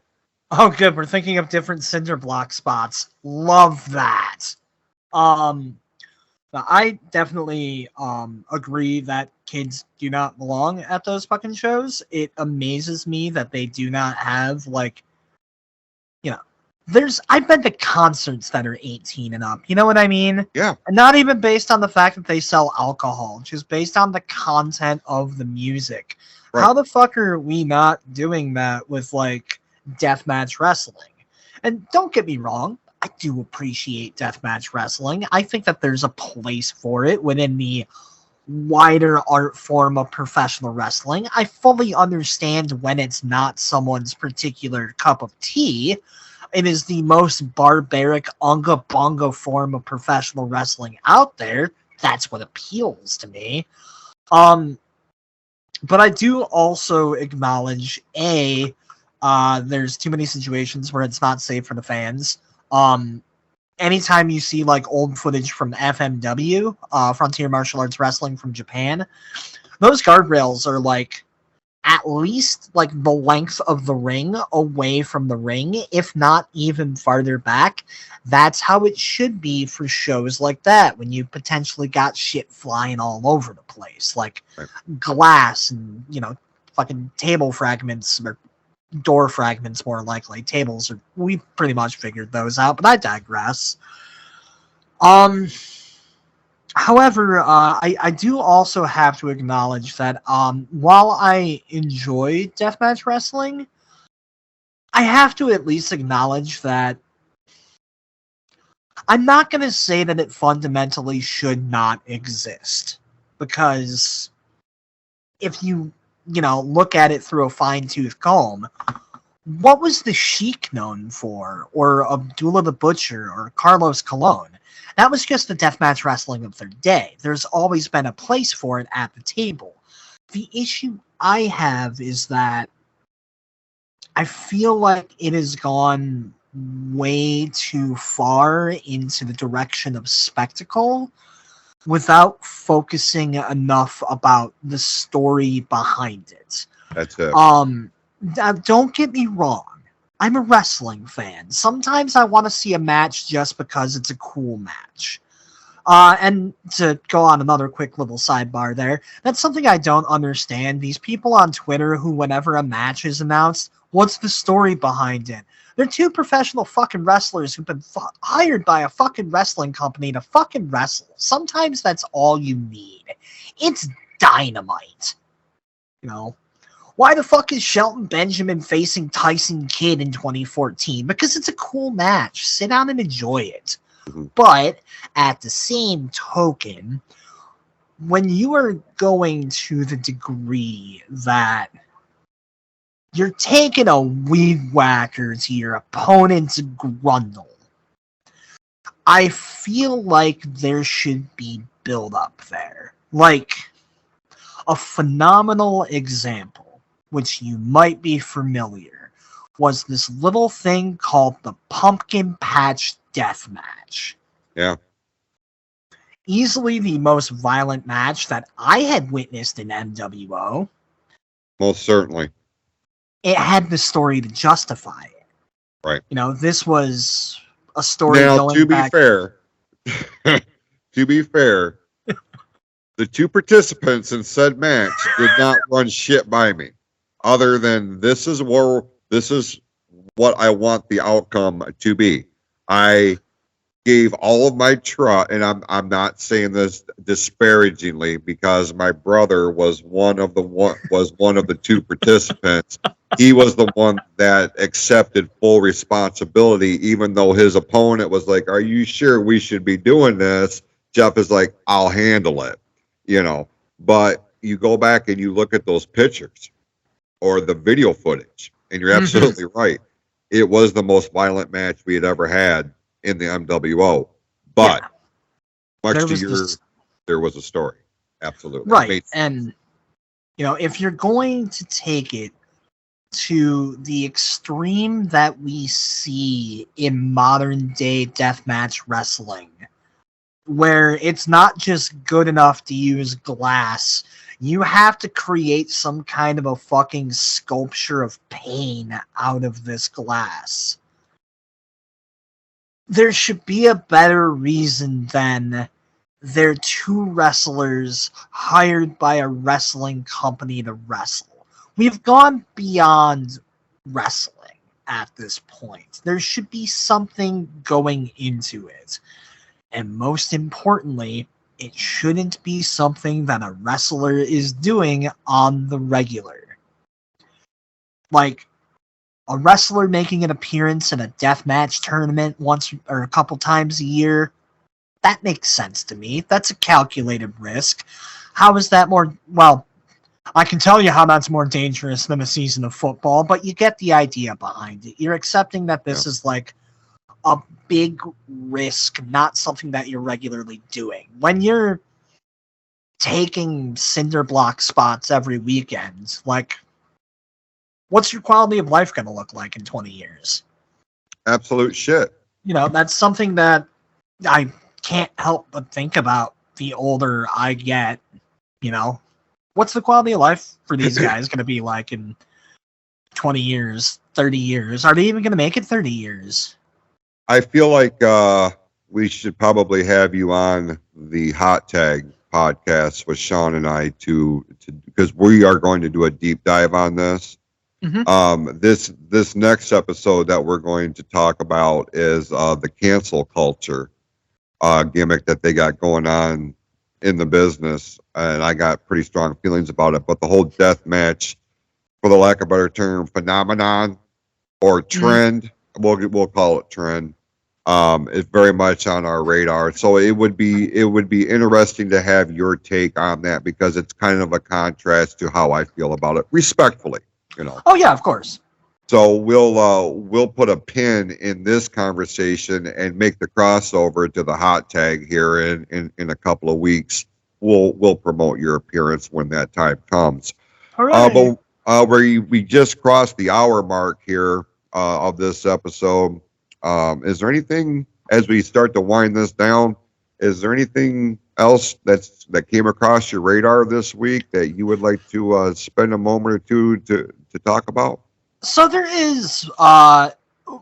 Oh, good. We're thinking of different cinder block spots. Love that. Um, I definitely agree that kids do not belong at those fucking shows. It amazes me that they do not have like I've been to concerts that are 18 and up. You know what I mean? Yeah. And not even based on the fact that they sell alcohol, just based on the content of the music. Right. How the fuck are we not doing that with like deathmatch wrestling? And don't get me wrong, I do appreciate deathmatch wrestling. I think that there's a place for it within the wider art form of professional wrestling. I fully understand when it's not someone's particular cup of tea. It is the most barbaric unga bunga form of professional wrestling out there. That's what appeals to me. But I do also acknowledge there's too many situations where it's not safe for the fans. Anytime you see like old footage from FMW, Frontier Martial Arts Wrestling from Japan, those guardrails are like at least like the length of the ring away from the ring, if not even farther back. That's how it should be for shows like that, when you potentially got shit flying all over the place, like glass and, fucking table fragments, or door fragments more likely. Tables are, we pretty much figured those out, but I digress. However, I do also have to acknowledge that while I enjoy deathmatch wrestling, I have to at least acknowledge that I'm not going to say that it fundamentally should not exist. Because if you look at it through a fine-tooth comb, what was the Sheik known for? Or Abdullah the Butcher? Or Carlos Colon? That was just the deathmatch wrestling of their day. There's always been a place for it at the table. The issue I have is that I feel like it has gone way too far into the direction of spectacle without focusing enough about the story behind it. That's it. Don't get me wrong. I'm a wrestling fan. Sometimes I want to see a match just because it's a cool match. And to go on another quick little sidebar there, that's something I don't understand. These people on Twitter who, whenever a match is announced, what's the story behind it? They're two professional fucking wrestlers who've been hired by a fucking wrestling company to fucking wrestle. Sometimes that's all you need. It's Dynamite. Why the fuck is Shelton Benjamin facing Tyson Kidd in 2014? Because it's a cool match. Sit down and enjoy it. Mm-hmm. But at the same token, when you are going to the degree that you're taking a weed whacker to your opponent's grundle, I feel like there should be build up there. Like, a phenomenal example, which you might be familiar, was this little thing called the Pumpkin Patch Death Match. Yeah. Easily the most violent match that I had witnessed in MWO. Most certainly. It had the story to justify it. Right. This was a story now, going to be back... fair, the two participants in said match did not run shit by me, other than this is what I want the outcome to be. I gave all of my trust, and I'm not saying this disparagingly, because my brother was one of the two participants. He was the one that accepted full responsibility, even though his opponent was like, "Are you sure we should be doing this?" Jeff is like, "I'll handle it." But you go back and you look at those pictures or the video footage, and you're absolutely right. It was the most violent match we had ever had in the MWO. But there was a story. Absolutely. Right. And, if you're going to take it to the extreme that we see in modern day deathmatch wrestling, where it's not just good enough to use glass, you have to create some kind of a fucking sculpture of pain out of this glass. There should be a better reason than they're two wrestlers hired by a wrestling company to wrestle. We've gone beyond wrestling. at this point. There should be something going into it. And most importantly, it shouldn't be something that a wrestler is doing on the regular. Like, a wrestler making an appearance in a deathmatch tournament once or a couple times a year, that makes sense to me. That's a calculated risk. How is that more... Well, I can tell you how that's more dangerous than a season of football, but you get the idea behind it. You're accepting that this is like a big risk, not something that you're regularly doing. When you're taking cinder block spots every weekend, like, what's your quality of life going to look like in 20 years? Absolute shit. You know, that's something that I can't help but think about the older I get. You know, what's the quality of life for these guys going to be like in 20 years, 30 years? Are they even going to make it 30 years? I feel like we should probably have you on the Hot Tag podcast with Sean and I to because we are going to do a deep dive on this. Mm-hmm. This next episode that we're going to talk about is the cancel culture gimmick that they got going on in the business, and I got pretty strong feelings about it. But the whole death match, for the lack of a better term, phenomenon or trend, we'll call it trend, is very much on our radar. So it would be interesting to have your take on that, because it's kind of a contrast to how I feel about it, respectfully, you know. Oh yeah, of course. So we'll put a pin in this conversation and make the crossover to the Hot Tag here in a couple of weeks. We'll promote your appearance when that time comes. Hooray. But we just crossed the hour mark here of this episode. Is there anything, as we start to wind this down, is there anything else that came across your radar this week that you would like to spend a moment or two to talk about? So there is,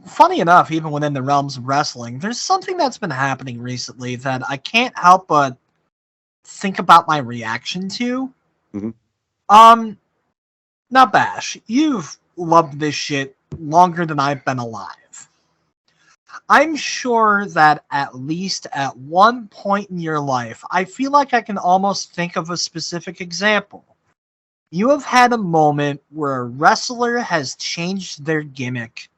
funny enough, even within the realms of wrestling, there's something that's been happening recently that I can't help but think about my reaction to. Mm-hmm. Now, Bash, you've loved this shit longer than I've been alive. I'm sure that at least at one point in your life, I feel like I can almost think of a specific example. You have had a moment where a wrestler has changed their gimmick,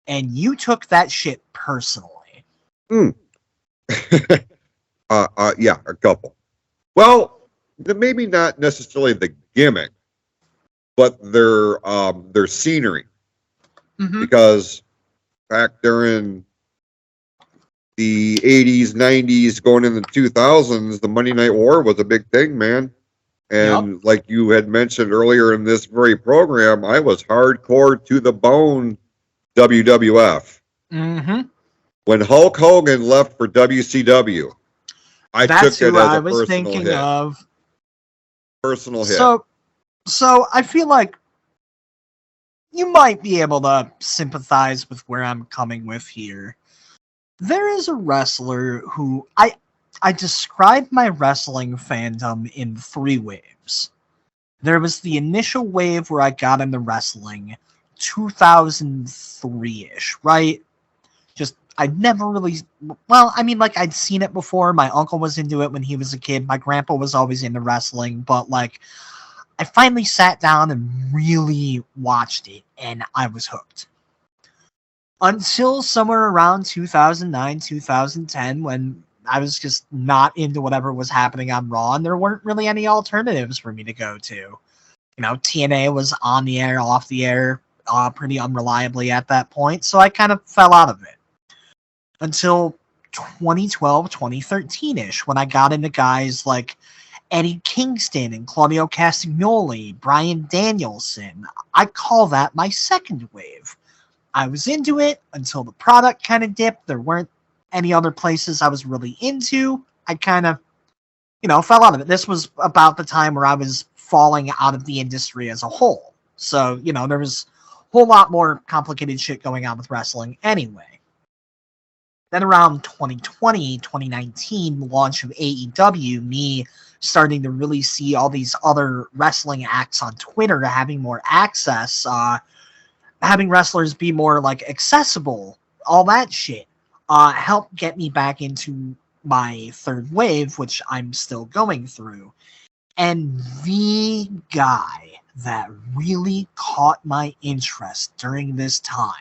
and you took that shit personally. Yeah, a couple. Well, maybe not necessarily the gimmick, but their scenery. Mm-hmm. Because back during the 80s, 90s, going into the 2000s, the Monday Night War was a big thing, man. And like you had mentioned earlier in this very program, I was hardcore to the bone WWF. Mm-hmm. When Hulk Hogan left for WCW, That's took it who as I a was personal thinking hit. of. Personal hit. So I feel like you might be able to sympathize with where I'm coming with here. There is a wrestler who I describe my wrestling fandom in 3 waves. There was the initial wave where I got into wrestling, 2003-ish, right? Just, I'd never really... Well, I mean, like, I'd seen it before. My uncle was into it when he was a kid. My grandpa was always into wrestling. But, like, I finally sat down and really watched it, and I was hooked. Until somewhere around 2009, 2010, when I was just not into whatever was happening on Raw, and there weren't really any alternatives for me to go to. You know, TNA was on the air, off the air, pretty unreliably at that point, so I kind of fell out of it. Until 2012, 2013-ish, when I got into guys like Eddie Kingston and Claudio Castagnoli, Bryan Danielson. I call that my second wave. I was into it until the product kind of dipped. There weren't any other places I was really into. I kind of, fell out of it. This was about the time where I was falling out of the industry as a whole. So, there was a whole lot more complicated shit going on with wrestling anyway. Then around 2020, 2019, the launch of AEW, me starting to really see all these other wrestling acts on Twitter, having more access, having wrestlers be more like accessible, all that shit, helped get me back into my third wave, which I'm still going through. And the guy that really caught my interest during this time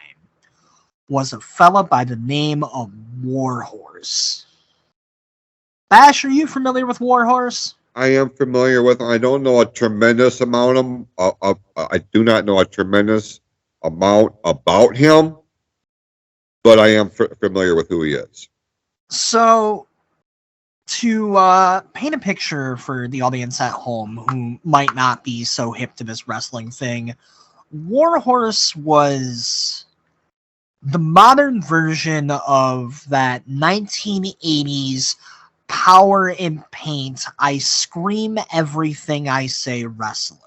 was a fella by the name of Warhorse. Bash, are you familiar with Warhorse? I am familiar with him. I don't know a tremendous amount of him. I do not know a tremendous amount about him, but I am familiar with who he is. So, to paint a picture for the audience at home who might not be so hip to this wrestling thing, Warhorse was the modern version of that 1980s power in paint, I scream everything I say wrestler.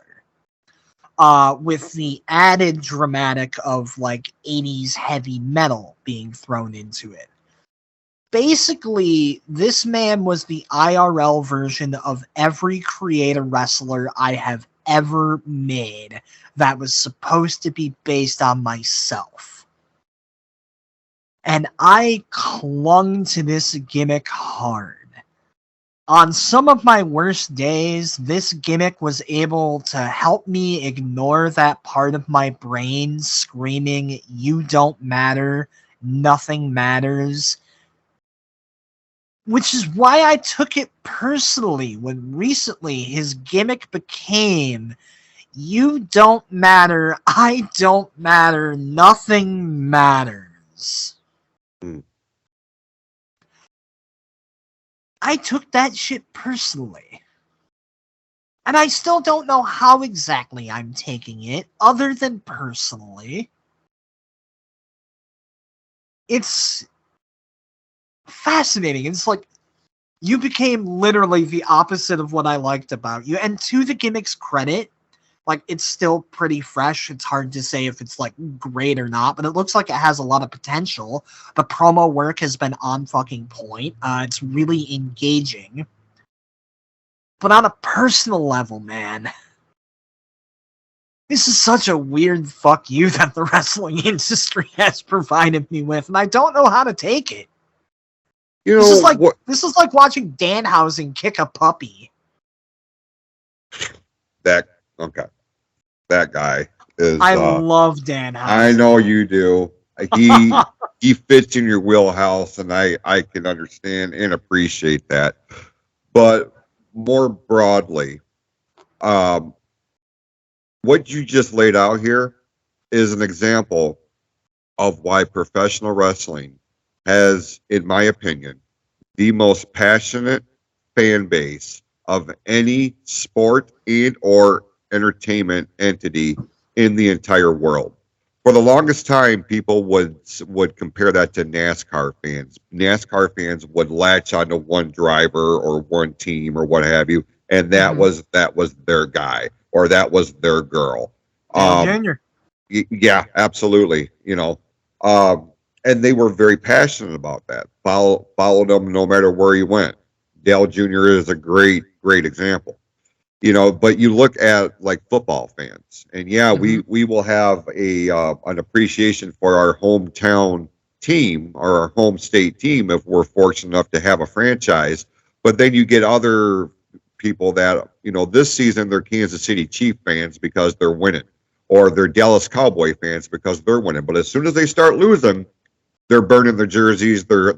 With the added dramatic of like 80s heavy metal being thrown into it. Basically, this man was the IRL version of every creator wrestler I have ever made that was supposed to be based on myself. And I clung to this gimmick hard. On some of my worst days, this gimmick was able to help me ignore that part of my brain screaming, "You don't matter, nothing matters." Which is why I took it personally when recently his gimmick became, "You don't matter, I don't matter, nothing matters." Hmm. I took that shit personally. And I still don't know how exactly I'm taking it, other than personally. It's fascinating. It's like, you became literally the opposite of what I liked about you. And to the gimmick's credit, like, it's still pretty fresh. It's hard to say if it's, like, great or not, but it looks like it has a lot of potential. The promo work has been on fucking point. It's really engaging. But on a personal level, man, this is such a weird fuck you that the wrestling industry has provided me with, and I don't know how to take it. You This is know like what? this is like watching Danhausen kick a puppy. That okay. That guy is. I love Danhausen. I know you do. He he fits in your wheelhouse, and I can understand and appreciate that. But more broadly, um, what you just laid out here is an example of why professional wrestling has, in my opinion, the most passionate fan base of any sport and or entertainment entity in the entire world. For the longest time, people would compare that to NASCAR fans. NASCAR fans would latch onto one driver or one team or what have you, and that was their guy or that was their girl. Dale Jr. Yeah, absolutely. And they were very passionate about that. Followed them no matter where he went. Dale Jr. is a great example. But you look at like football fans, and yeah, we will have an appreciation for our hometown team or our home state team if we're fortunate enough to have a franchise. But then you get other people that this season they're Kansas City Chief fans because they're winning, or they're Dallas Cowboy fans because they're winning. But as soon as they start losing, they're burning their jerseys. They're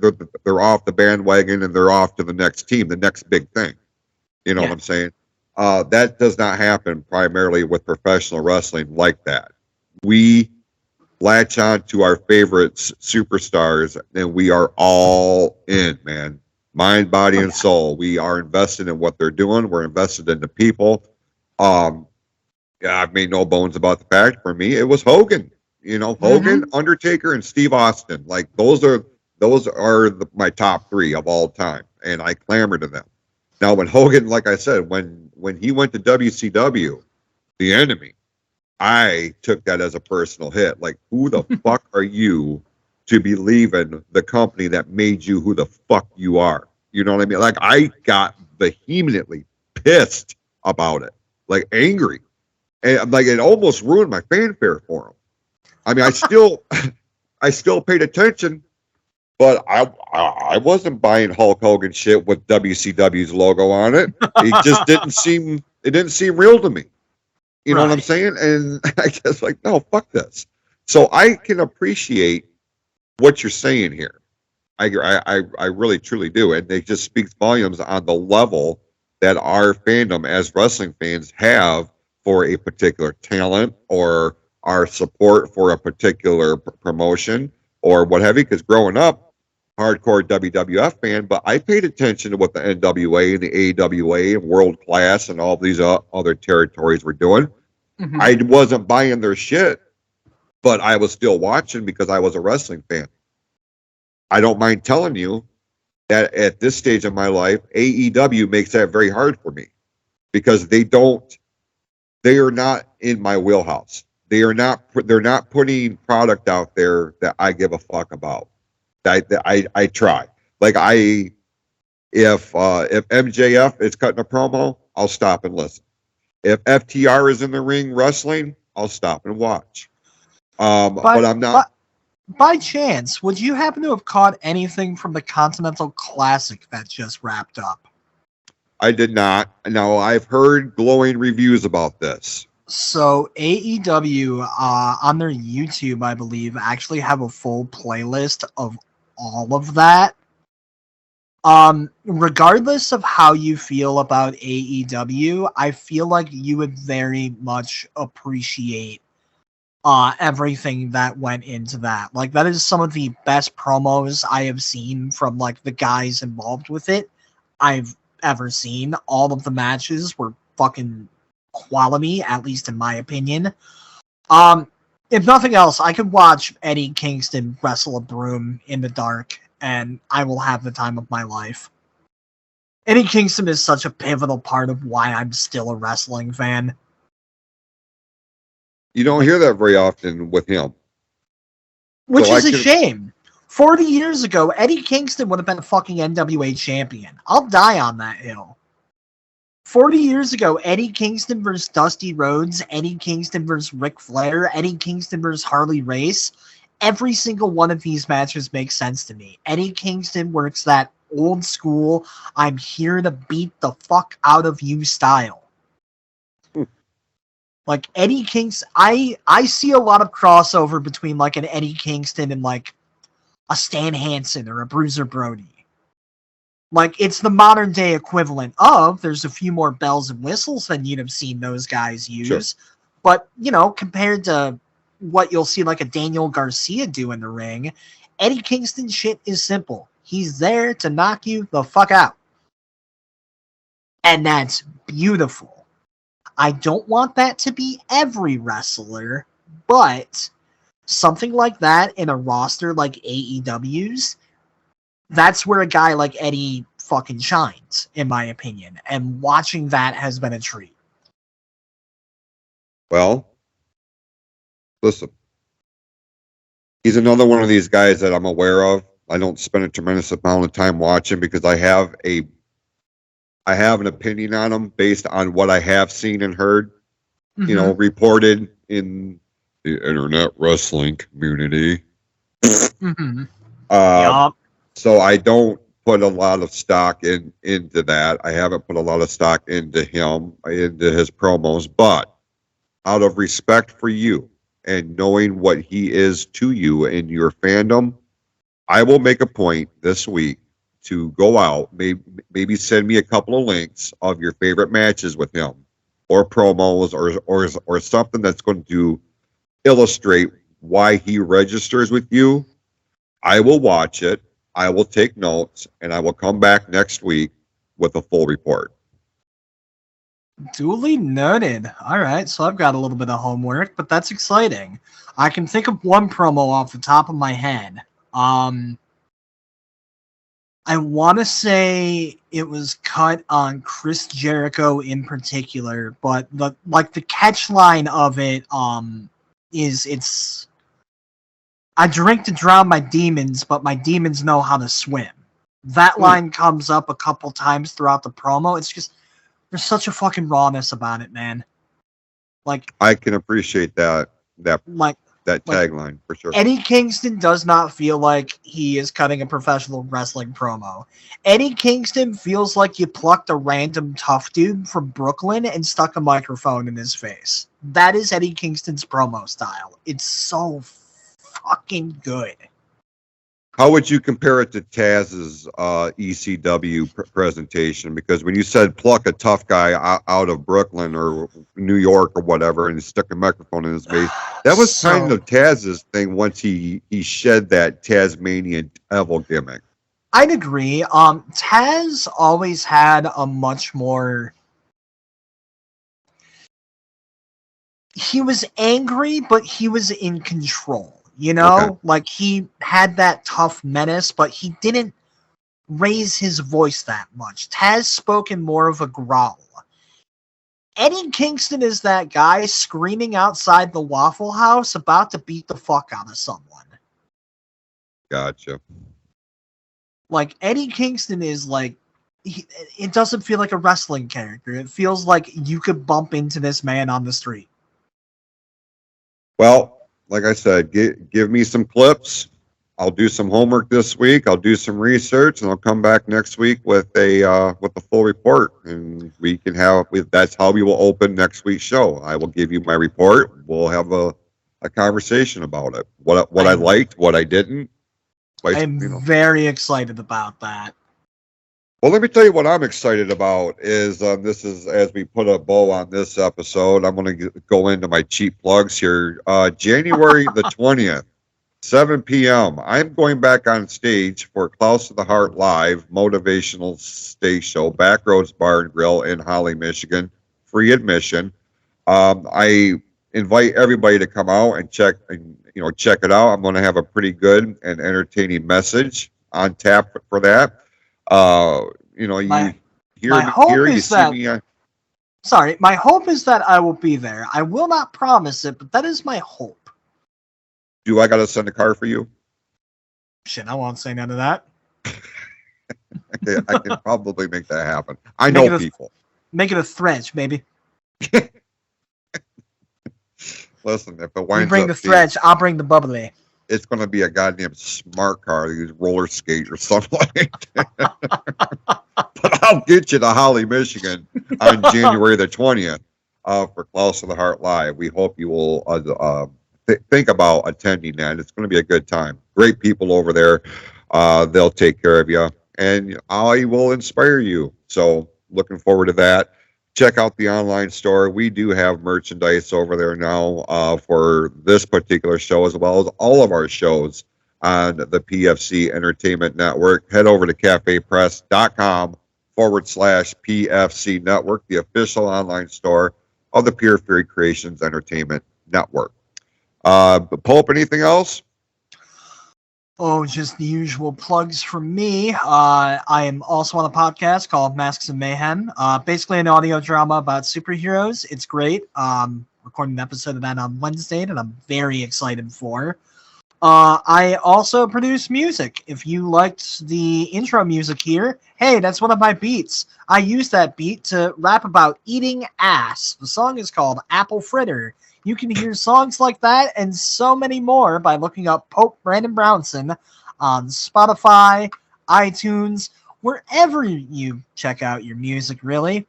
off the bandwagon and they're off to the next team, the next big thing. You know what I'm saying? That does not happen primarily with professional wrestling like that. We latch on to our favorite superstars, and we are all in, man. Mind, body, and soul. We are invested in what they're doing. We're invested in the people. I've made no bones about the fact. For me, it was Hogan. Hogan, Undertaker, and Steve Austin. Like those are my top three of all time, and I clamor to them. Now, when Hogan, like I said, when he went to WCW, the Enemy, I took that as a personal hit. Like, who the fuck are you to be leaving the company that made you who the fuck you are? You know what I mean? Like, I got vehemently pissed about it, like angry, and like it almost ruined my fanfare for him. I mean, I still paid attention, but I wasn't buying Hulk Hogan shit with WCW's logo on it. It didn't seem real to me. You know what I'm Right. saying? And I just like, no, fuck this. So I can appreciate what you're saying here. I really truly do, and it just speaks volumes on the level that our fandom as wrestling fans have for a particular talent or our support for a particular promotion or what have you. Because growing up, hardcore WWF fan, but I paid attention to what the NWA and the AWA and World Class and all these other territories were doing. Mhm. I wasn't buying their shit, but I was still watching because I was a wrestling fan. I don't mind telling you that at this stage of my life, AEW makes that very hard for me because they are not in my wheelhouse. They're not putting product out there that I give a fuck about. I try. Like if MJF is cutting a promo, I'll stop and listen. If FTR is in the ring wrestling, I'll stop and watch. But I'm not. By chance, would you happen to have caught anything from the Continental Classic that just wrapped up? I did not. Now I've heard glowing reviews about this. So AEW on their YouTube, I believe, actually have a full playlist of all of that. Regardless of how you feel about AEW, I feel like you would very much appreciate everything that went into that. Like, that is some of the best promos I have seen from like the guys involved with it I've ever seen. All of the matches were fucking quality, at least in my opinion. If nothing else, I could watch Eddie Kingston wrestle a broom in the dark and I will have the time of my life. Eddie Kingston is such a pivotal part of why I'm still a wrestling fan. You don't hear that very often with him. Which is a shame. 40 years ago, Eddie Kingston would have been a fucking NWA champion. I'll die on that hill. 40 years ago, Eddie Kingston versus Dusty Rhodes, Eddie Kingston versus Ric Flair, Eddie Kingston versus Harley Race. Every single one of these matches makes sense to me. Eddie Kingston works that old school, I'm here to beat the fuck out of you style. Like Eddie Kingston, I see a lot of crossover between like an Eddie Kingston and like a Stan Hansen or a Bruiser Brody. Like, it's the modern day equivalent of, there's a few more bells and whistles than you'd have seen those guys use. Sure. But, you know, compared to what you'll see like a Daniel Garcia do in the ring, Eddie Kingston's shit is simple. He's there to knock you the fuck out. And that's beautiful. I don't want that to be every wrestler, but something like that in a roster like AEW's, that's where a guy like Eddie fucking shines, in my opinion. And watching that has been a treat. Well, listen. He's another one of these guys that I'm aware of. I don't spend a tremendous amount of time watching because I have an opinion on him based on what I have seen and heard, you know, reported in the internet wrestling community. So I don't put a lot of stock into that. I haven't put a lot of stock into him, into his promos, but out of respect for you and knowing what he is to you and your fandom, I will make a point this week to go out, maybe send me a couple of links of your favorite matches with him or promos or something that's going to illustrate why he registers with you. I will watch it. I will take notes, and I will come back next week with a full report. Duly noted. All right, so I've got a little bit of homework, but that's exciting. I can think of one promo off the top of my head. I want to say it was cut on Chris Jericho in particular, but the catch line of it is it's I drink to drown my demons, but my demons know how to swim. That line comes up a couple times throughout the promo. It's just, there's such a fucking rawness about it, man. Like, I can appreciate that. Like, that Like, tagline for sure. Eddie Kingston does not feel like he is cutting a professional wrestling promo. Eddie Kingston feels like you plucked a random tough dude from Brooklyn and stuck a microphone in his face. That is Eddie Kingston's promo style. It's so fucking good. How would you compare it to Taz's ECW presentation? Because when you said pluck a tough guy out of Brooklyn or New York or whatever, and he stuck a microphone in his face, that was kind of Taz's thing once he shed that Tasmanian devil gimmick. I'd agree. Taz always had a much more. He was angry, but he was in control. You know, Okay. like he had that tough menace, but he didn't raise his voice that much. Taz spoke in more of a growl. Eddie Kingston is that guy screaming outside the Waffle House about to beat the fuck out of someone. Gotcha. Like, Eddie Kingston is like, it doesn't feel like a wrestling character. It feels like you could bump into this man on the street. Well, like I said, give me some clips. I'll do some homework this week. I'll do some research, and I'll come back next week with a full report, and we can have. That's how we will open next week's show. I will give you my report. We'll have a conversation about it. What I liked, what I didn't. I'm very excited about that. Well, let me tell you what I'm excited about is this is as we put a bow on this episode. I'm going to go into my cheap plugs here. January the 20th, 7 p.m. I'm going back on stage for Klaus of the Heart Live motivational stage show, Backroads Bar and Grill in Holly, Michigan. Free admission. I invite everybody to come out and check it out. I'm going to have a pretty good and entertaining message on tap for that. My hope is that I will be there. I will not promise it, but that is my hope. Do I got to send a car for you? Shit, I won't say none of that. I can probably make that happen. I know people. Make it a thread, baby. Listen, if it winds you bring up the thread, I'll bring the bubbly. It's going to be a goddamn smart car, these roller skate or something like that. But I'll get you to Holly, Michigan on January the 20th for Klaus of the Heart Live. We hope you will think about attending that. It's going to be a good time. Great people over there. They'll take care of you, and I will inspire you. So looking forward to that. Check out the online store. We do have merchandise over there now for this particular show, as well as all of our shows on the PFC Entertainment Network. Head over to cafepress.com/PFC Network, the official online store of the Pure Fury Creations Entertainment Network. Pope, anything else? Oh, just the usual plugs from me. I am also on a podcast called Masks of Mayhem. Basically an audio drama about superheroes. It's great. Recording an episode of that on Wednesday that I'm very excited for. I also produce music. If you liked the intro music here, hey, that's one of my beats. I use that beat to rap about eating ass. The song is called Apple Fritter. You can hear songs like that and so many more by looking up Pope Brandon Brownson on Spotify, iTunes, wherever you check out your music, really.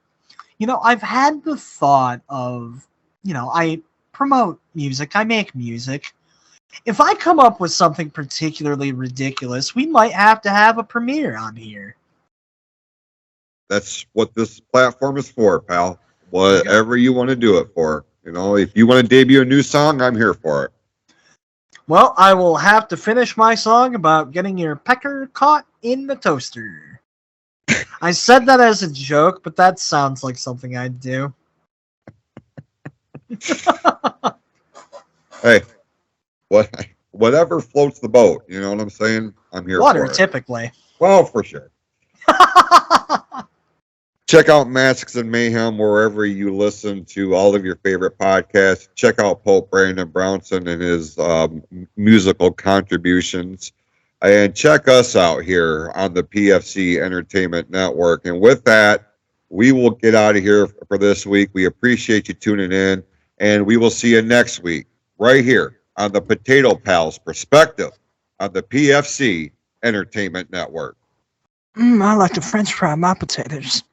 I've had the thought of, I promote music, I make music. If I come up with something particularly ridiculous, we might have to have a premiere on here. That's what this platform is for, pal. Whatever you want to do it for. If you want to debut a new song, I'm here for it. Well, I will have to finish my song about getting your pecker caught in the toaster. I said that as a joke, but that sounds like something I'd do. Hey, whatever floats the boat, you know what I'm saying? I'm here Water, for it. typically. Well, for sure. Check out Masks and Mayhem wherever you listen to all of your favorite podcasts. Check out Pope Brandon Brownson and his musical contributions. And check us out here on the PFC Entertainment Network. And with that, we will get out of here for this week. We appreciate you tuning in, and we will see you next week right here on the Potato Pals Perspective on the PFC Entertainment Network. I like to French fry my potatoes.